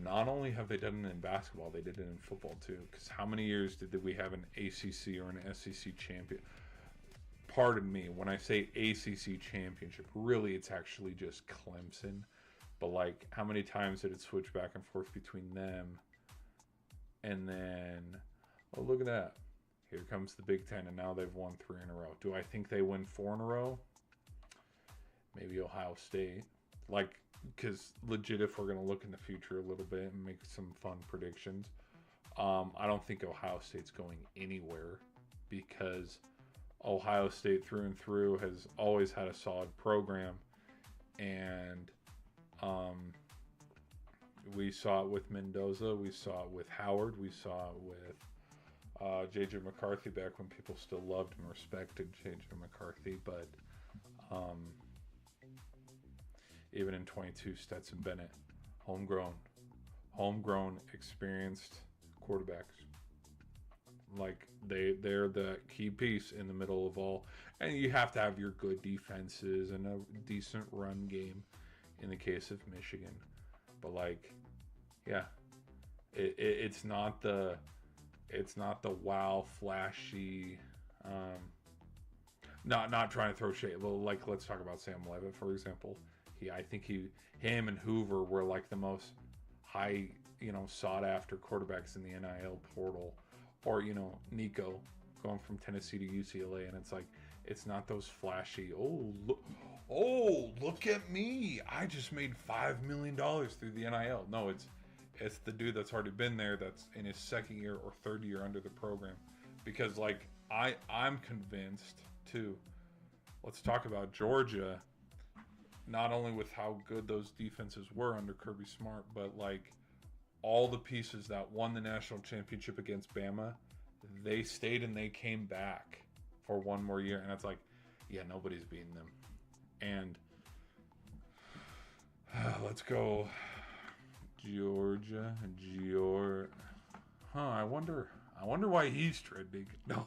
[SPEAKER 1] Not only have they done it in basketball, they did it in football too. Because how many years did we have an ACC or an SEC champion? Pardon me, when I say ACC championship, really it's actually just Clemson. But like, how many times did it switch back and forth between them? And then, oh, look at that. Here comes the Big Ten, and now they've won 3 in a row. Do I think they win 4 in a row? Maybe Ohio State. Like, because legit, if we're going to look in the future a little bit and make some fun predictions, I don't think Ohio State's going anywhere, because Ohio State through and through has always had a solid program. And we saw it with Mendoza. We saw it with Howard. We saw it with J.J. McCarthy back when people still loved and respected J.J. McCarthy. But even in 22, Stetson Bennett, homegrown, experienced quarterbacks. Like they're the key piece in the middle of all. And you have to have your good defenses and a decent run game in the case of Michigan. But like, yeah, it's not the wow flashy. Not trying to throw shade. Well, like let's talk about Sam Leavitt for example. I think him and Hoover were like the most high sought after quarterbacks in the NIL portal, or Nico going from Tennessee to UCLA, and it's like it's not those flashy. Look at me! I just made $5 million through the NIL. No, it's the dude that's already been there, that's in his second year or third year under the program. Because like I'm convinced too. Let's talk about Georgia. Not only with how good those defenses were under Kirby Smart, but like all the pieces that won the national championship against Bama, they stayed and they came back for one more year. And it's like, yeah, nobody's beating them. And let's go Georgia. I wonder why he's trending. No.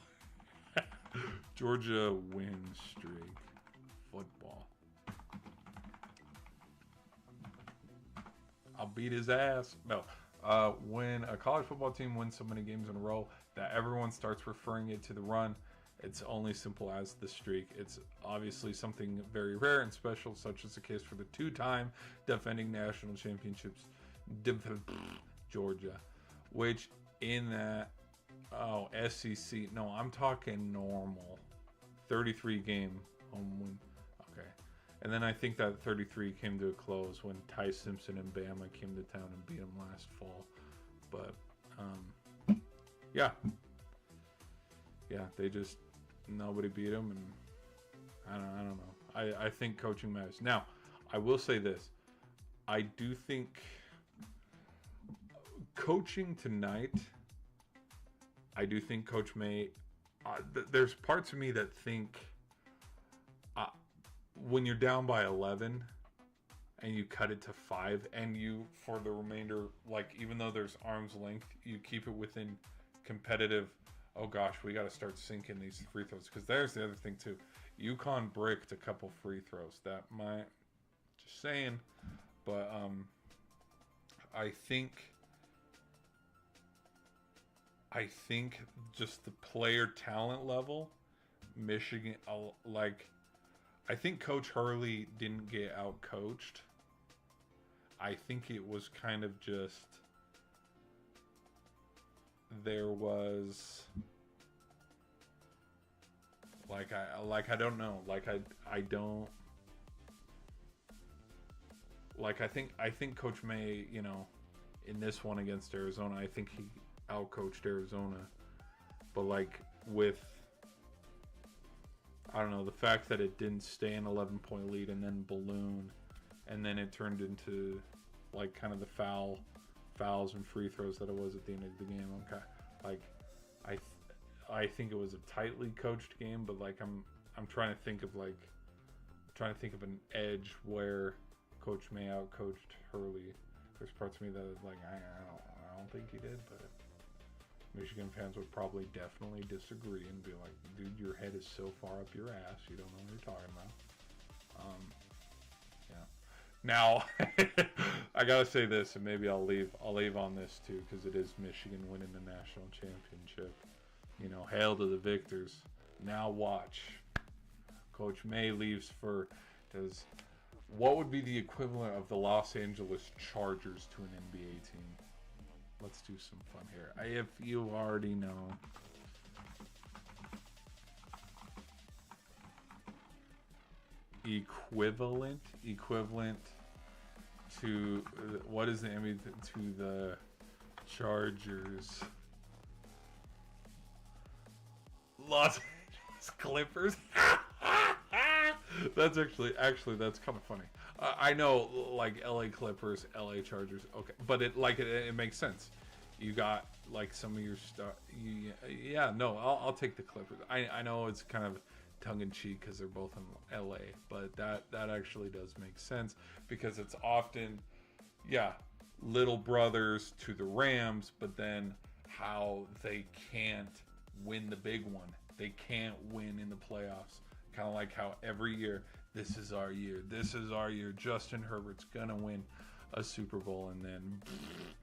[SPEAKER 1] Georgia win streak. Football. I'll beat his ass. No. When a college football team wins so many games in a row that everyone starts referring it to the run, it's only simple as the streak. It's obviously something very rare and special, such as the case for the two-time defending national championships, Georgia, which in that, SEC, no, I'm talking normal, 33-game home win. Okay. And then I think that 33 came to a close when Ty Simpson and Bama came to town and beat them last fall. But, yeah, they just, nobody beat them, and I don't know. I think coaching matters. Now, I will say this. I do think coaching tonight, I do think Coach May, there's parts of me that think when you're down by 11 and you cut it to 5 and you, for the remainder, like even though there's arm's length, you keep it within competitive, oh gosh, we got to start sinking these free throws. Because there's the other thing too. Uconn bricked a couple free throws. That might, just saying. But I think just the player talent level, Michigan, I think Coach Hurley didn't get out-coached. I think it was kind of just, there was, I don't know. I think Coach May, in this one against Arizona, I think he out-coached Arizona. But with, I don't know, the fact that it didn't stay an 11-point lead and then balloon, and then it turned into kind of the fouls and free throws that it was at the end of the game. Okay, I think it was a tightly coached game, but I'm trying to think of an edge where Coach May out-coached Hurley. There's parts of me that I don't think he did, but Michigan fans would probably definitely disagree and be like, dude, your head is so far up your ass, you don't know what you're talking about. Yeah. Now, I gotta say this, and maybe I'll leave on this too, because it is Michigan winning the national championship. Hail to the victors. Now watch. Coach May leaves what would be the equivalent of the Los Angeles Chargers to an NBA team? Let's do some fun here. If you already know. Equivalent to, what is the NBA to the Chargers? Los Angeles Clippers. That's actually that's kind of funny. I know, like LA Clippers, LA Chargers. Okay, but it makes sense. You got like some of your stuff. Yeah, no, I'll take the Clippers. I know it's kind of tongue in cheek because they're both in LA, but that actually does make sense because it's often, yeah, little brothers to the Rams, but then how they can't win the big one. They can't win in the playoffs. Kind of like how every year, this is our year. This is our year. Justin Herbert's gonna win a Super Bowl, and then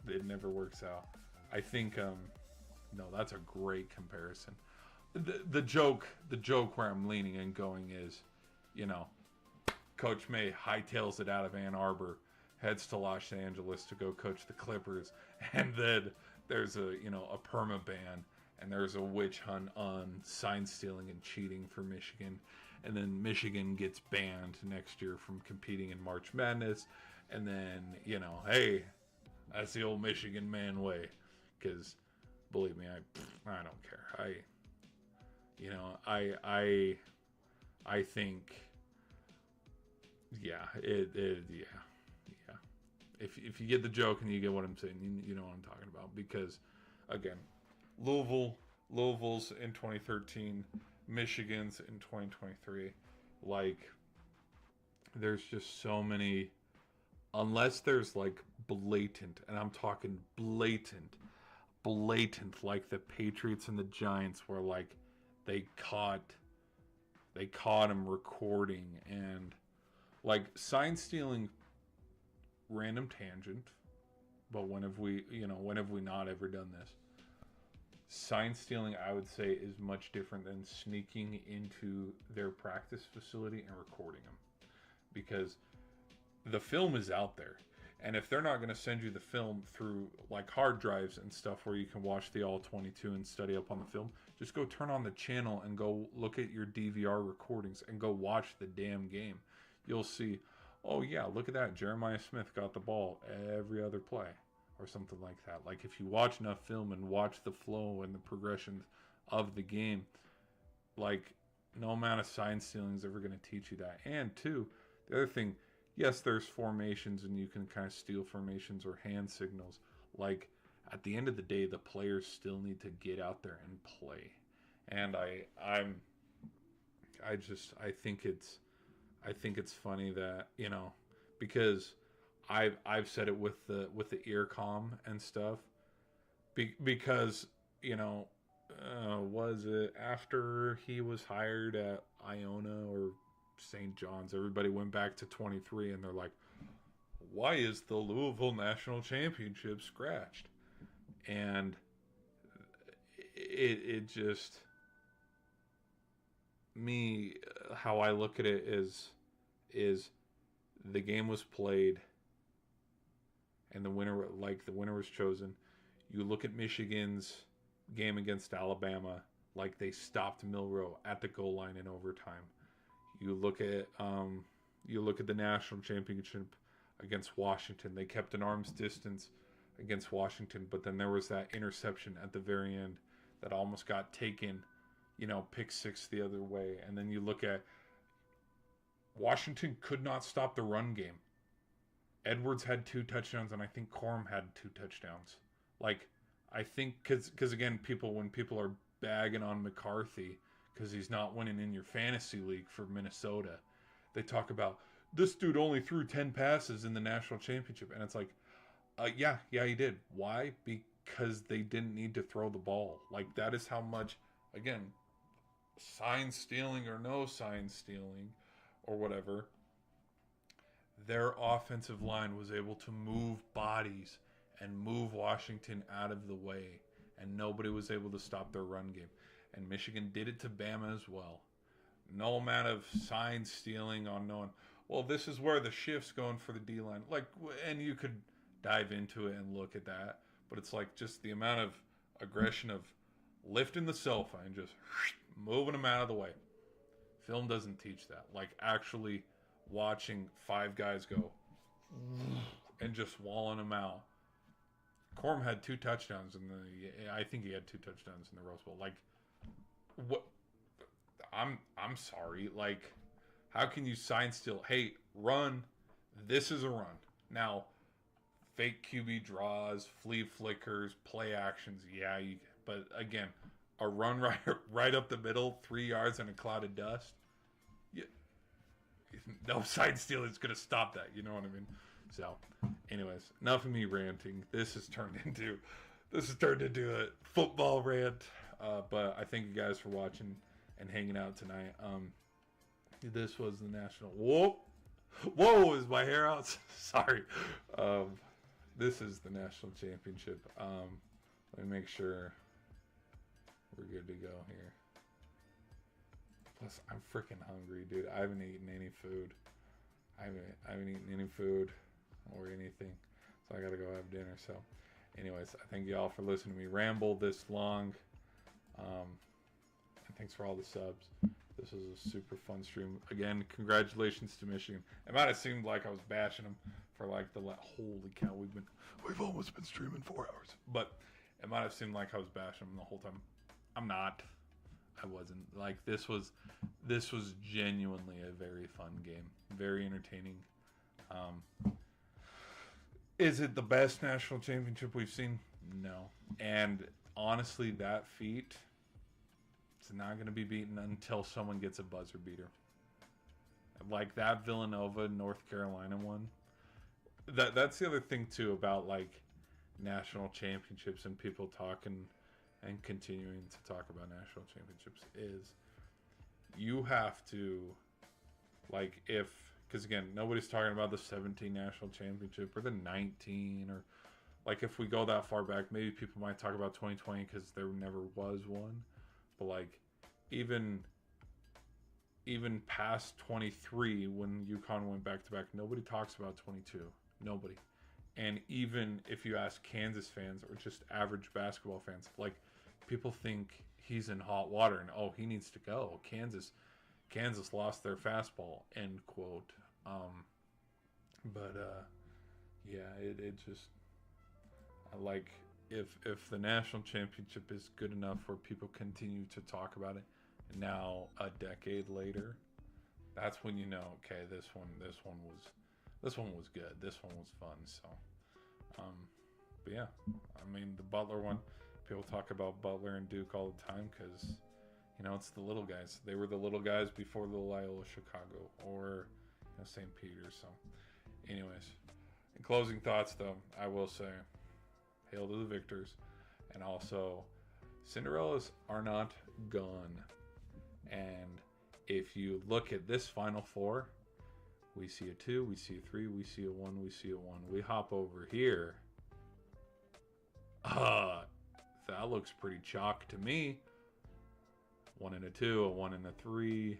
[SPEAKER 1] it never works out. I think, no, that's a great comparison. The joke where I'm leaning and going is, Coach May hightails it out of Ann Arbor, heads to Los Angeles to go coach the Clippers, and then there's a perma ban, and there's a witch hunt on sign stealing and cheating for Michigan, and then Michigan gets banned next year from competing in March Madness, and then hey, that's the old Michigan man way, because believe me, I don't care. I think, yeah, yeah. If you get the joke and you get what I'm saying, you know what I'm talking about. Because, again, Louisville's in 2013, Michigan's in 2023. Like, there's just so many, unless there's like blatant, and I'm talking blatant, like the Patriots and the Giants, where like they caught him recording, and like sign stealing, random tangent, but when have we not ever done this? Sign stealing, I would say, is much different than sneaking into their practice facility and recording them, because the film is out there. And if they're not going to send you the film through like hard drives and stuff where you can watch the all 22 and study up on the film, just go turn on the channel and go look at your DVR recordings and go watch the damn game. You'll see, oh yeah, look at that, Jeremiah Smith got the ball every other play, or something like that. Like, if you watch enough film and watch the flow and the progressions of the game, like, no amount of sign stealing is ever going to teach you that. And two, the other thing, yes, there's formations and you can kind of steal formations or hand signals. Like, at the end of the day, the players still need to get out there and play. And I think it's funny that, because I've said it with the ear comm and stuff, because was it after he was hired at Iona or St. John's, everybody went back to 23 and they're like, why is the Louisville National Championship scratched? And it just, me, how I look at it is the game was played and the winner was chosen. You look at Michigan's game against Alabama, like they stopped Milroe at the goal line in overtime. You look at the national championship against Washington. They kept an arm's distance against Washington, but then there was that interception at the very end that almost got taken, pick six the other way. And then you look at Washington could not stop the run game. Edwards had 2 touchdowns, and I think Corum had 2 touchdowns. Like, I think because again, when people are bagging on McCarthy because he's not winning in your fantasy league for Minnesota, they talk about, this dude only threw 10 passes in the national championship. And it's like, yeah, he did. Why? Because they didn't need to throw the ball. Like, that is how much, again, sign stealing or no sign stealing or whatever, their offensive line was able to move bodies and move Washington out of the way, and nobody was able to stop their run game. And Michigan did it to Bama as well. No amount of sign stealing on knowing, well, this is where the shift's going for the D-line. Like, and you could dive into it and look at that, but it's like just the amount of aggression of lifting the cell phone, just moving them out of the way. Film doesn't teach that. Like, actually watching 5 guys go and just walling them out. Corum had 2 touchdowns I think he had 2 touchdowns in the Rose Bowl. Like, what? I'm sorry. Like, how can you sign steal? Hey, run, This is a run. Now, fake QB draws, flea flickers, play actions, yeah, but again, a run right up the middle, 3 yards in a cloud of dust. Yeah, no side steal is going to stop that. You know what I mean? So, anyways, enough of me ranting. This has turned into a football rant. But I thank you guys for watching and hanging out tonight. This was the national. Whoa! Is my hair out? Sorry. This is the national championship. Let me make sure we're good to go here. Plus, I'm freaking hungry, dude. I haven't eaten any food. I haven't eaten any food or anything, so I gotta go have dinner. So, anyways, I thank y'all for listening to me ramble this long. And thanks for all the subs. This was a super fun stream. Again, congratulations to Michigan. It might have seemed like I was bashing them for like holy cow, we've almost been streaming 4 hours. But it might have seemed like I was bashing them the whole time. I'm not. I wasn't. Like this was genuinely a very fun game. Very entertaining. Is it the best national championship we've seen? No. And honestly, that feat, it's not going to be beaten until someone gets a buzzer beater. Like that Villanova, North Carolina one. That's the other thing too about like national championships and people talking and continuing to talk about national championships is you have to like because again, nobody's talking about the 17 national championship or the 19 or like if we go that far back, maybe people might talk about 2020 because there never was one. But like even past 23 when Uconn went back to back, nobody talks about 22. Nobody. And even if you ask Kansas fans or just average basketball fans, like people think he's in hot water and he needs to go. Kansas lost their fastball, end quote. Yeah, it just like if the national championship is good enough where people continue to talk about it, now a decade later, that's when you know, okay, this one was good. This one was fun. So, but yeah, I mean the Butler one. People talk about Butler and Duke all the time because, it's the little guys. They were the little guys before the Loyola Chicago or St. Peter's. So, anyways, in closing thoughts, though, I will say, hail to the victors. And also, Cinderellas are not gone. And if you look at this Final Four, we see a 2, we see a 3, we see a 1, we see a 1. We hop over here. That looks pretty chalk to me. 1 and a 2, a 1 and a 3,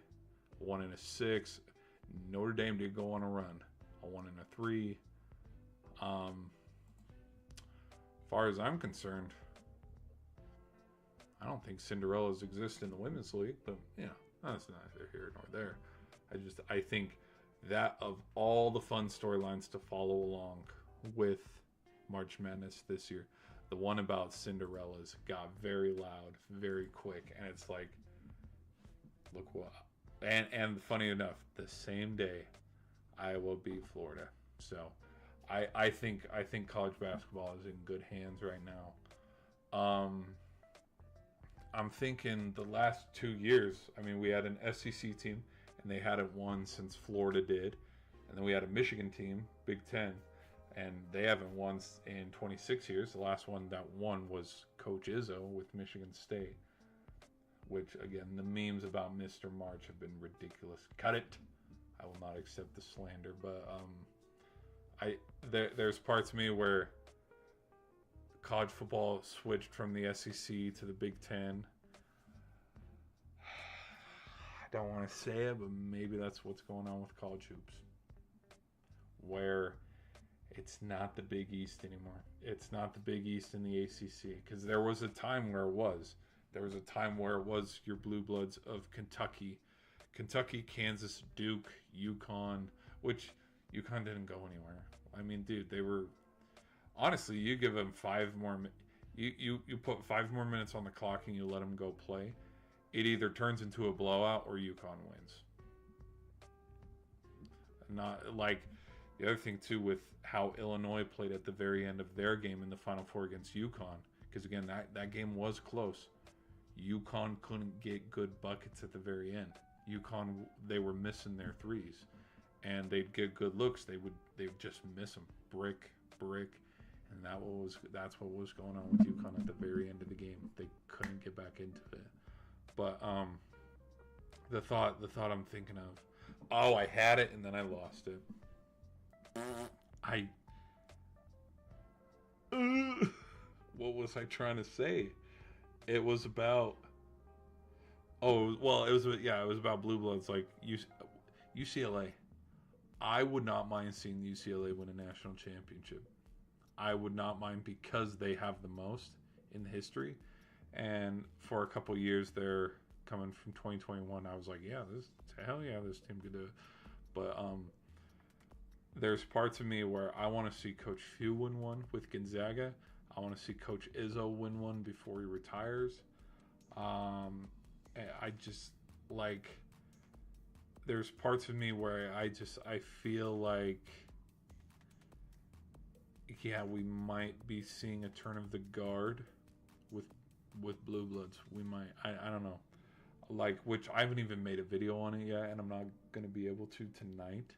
[SPEAKER 1] a 1 and a 6. Notre Dame did go on a run. A 1 and a 3. As far as I'm concerned, I don't think Cinderellas exist in the women's league, but that's neither here nor there. I think that of all the fun storylines to follow along with March Madness this year, the one about Cinderellas got very loud, very quick, and it's like, look what. And funny enough, the same day, Iowa beat Florida. So, I think college basketball is in good hands right now. I'm thinking the last 2 years. I mean, we had an SEC team, and they hadn't won since Florida did, and then we had a Michigan team, Big Ten. And they haven't won in 26 years. The last one that won was Coach Izzo with Michigan State. Which, again, the memes about Mr. March have been ridiculous. Cut it. I will not accept the slander. But there's parts of me where college football switched from the SEC to the Big Ten. I don't want to say it, but maybe that's what's going on with college hoops. Where it's not the Big East anymore. It's not the Big East in the ACC. Because there was a time where it was. There was a time where it was your blue bloods of Kentucky, Kansas, Duke, Uconn, which Uconn didn't go anywhere. I mean, dude, they were... Honestly, you give them 5 more... You put 5 more minutes on the clock and you let them go play. It either turns into a blowout or Uconn wins. Not like... The other thing too, with how Illinois played at the very end of their game in the Final Four against UConn, because again that game was close. UConn couldn't get good buckets at the very end. UConn, they were missing their threes, and they'd get good looks. They would just miss them, brick, and that's what was going on with UConn at the very end of the game. They couldn't get back into it. But the thought I'm thinking of, oh, I had it and then I lost it. What was I trying to say? It was about. Oh well, it was about Blue Bloods, like UCLA. I would not mind seeing UCLA win a national championship. I would not mind because they have the most in history, and for a couple years there, coming from 2021, I was like, this team could do it. But there's parts of me where I want to see Coach Few win one with Gonzaga. I want to see Coach Izzo win one before he retires. I just like. There's parts of me where I feel like, we might be seeing a turn of the guard with Blue Bloods. We might. I don't know. Like, which I haven't even made a video on it yet, and I'm not going to be able to tonight.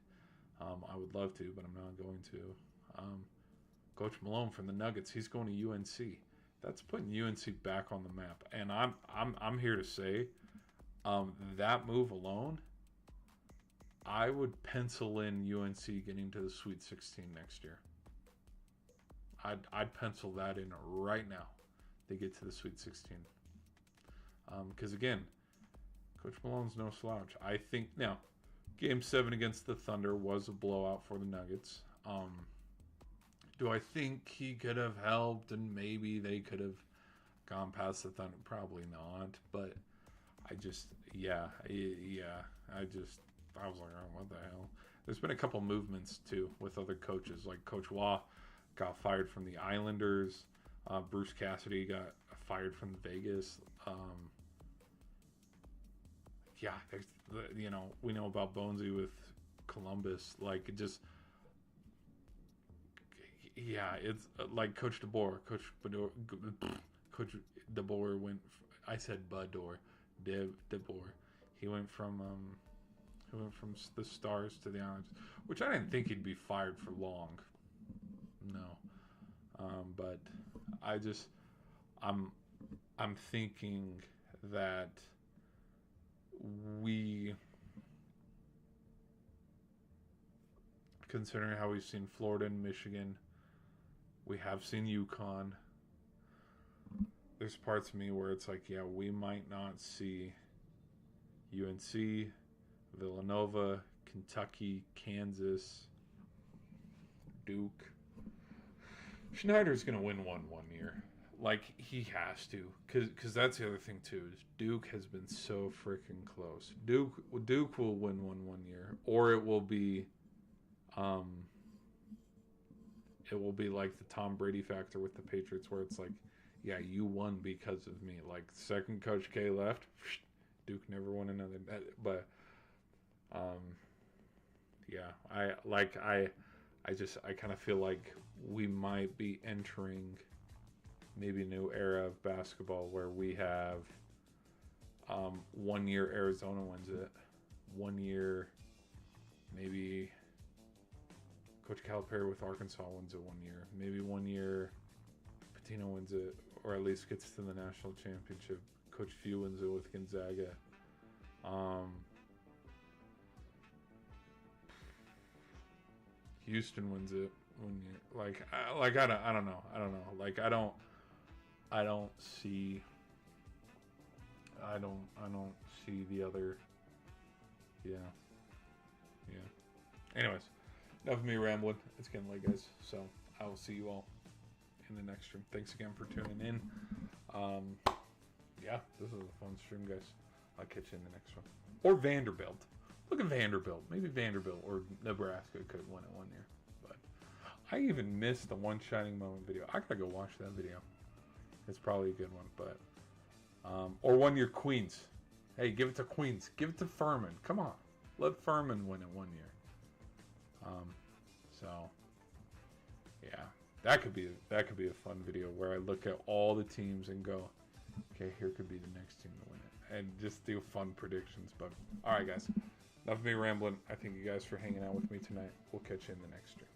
[SPEAKER 1] I would love to, but I'm not going to. Coach Malone from the Nuggets, he's going to UNC. That's putting UNC back on the map, and I'm here to say, that move alone, I would pencil in UNC getting to the Sweet 16 next year. I'd pencil that in right now. They get to the Sweet 16. Because again, Coach Malone's no slouch. I think now, Game 7 against the Thunder was a blowout for the Nuggets. Do I think he could have helped and maybe they could have gone past the Thunder? Probably not. But I was like, oh, what the hell? There's been a couple movements too with other coaches. Like Coach Waugh got fired from the Islanders. Bruce Cassidy got fired from Vegas. We know about Bonesy with Columbus. Like, it just, it's like Coach DeBoer. Coach DeBoer went. I said Budor, DeBoer. He went from the Stars to the Islanders, which I didn't think he'd be fired for long. No, but I'm thinking that we, considering how we've seen Florida and Michigan, we have seen Uconn. There's parts of me where it's like, we might not see UNC, Villanova, Kentucky, Kansas, Duke. Schneider's going to win one year. Like, he has to. Because that's the other thing, too, is Duke has been so freaking close. Duke will win one year. Or it will be like the Tom Brady factor with the Patriots, where it's like, you won because of me. Like, second Coach K left, Duke never won another. But I kind of feel like we might be entering maybe a new era of basketball where we have 1 year Arizona wins it, 1 year maybe Coach Calipari with Arkansas wins it 1 year, maybe 1 year Pitino wins it, or at least gets to the national championship. Coach Few wins it with Gonzaga. Houston wins it 1 year. I don't know. Like, I don't see the other. Yeah. Anyways, enough of me rambling. It's getting late, guys. So I will see you all in the next stream. Thanks again for tuning in. This was a fun stream, guys. I'll catch you in the next one. Or Vanderbilt. Look at Vanderbilt. Maybe Vanderbilt or Nebraska could win it 1 year. But I even missed the One Shining Moment video. I gotta go watch that video. It's probably a good one. But or 1 year Queens. Hey, give it to Queens. Give it to Furman. Come on. Let Furman win it 1 year. That could be a fun video where I look at all the teams and go, okay, here could be the next team to win it, and just do fun predictions. But all right, guys, enough of me rambling. I thank you guys for hanging out with me tonight. We'll catch you in the next stream.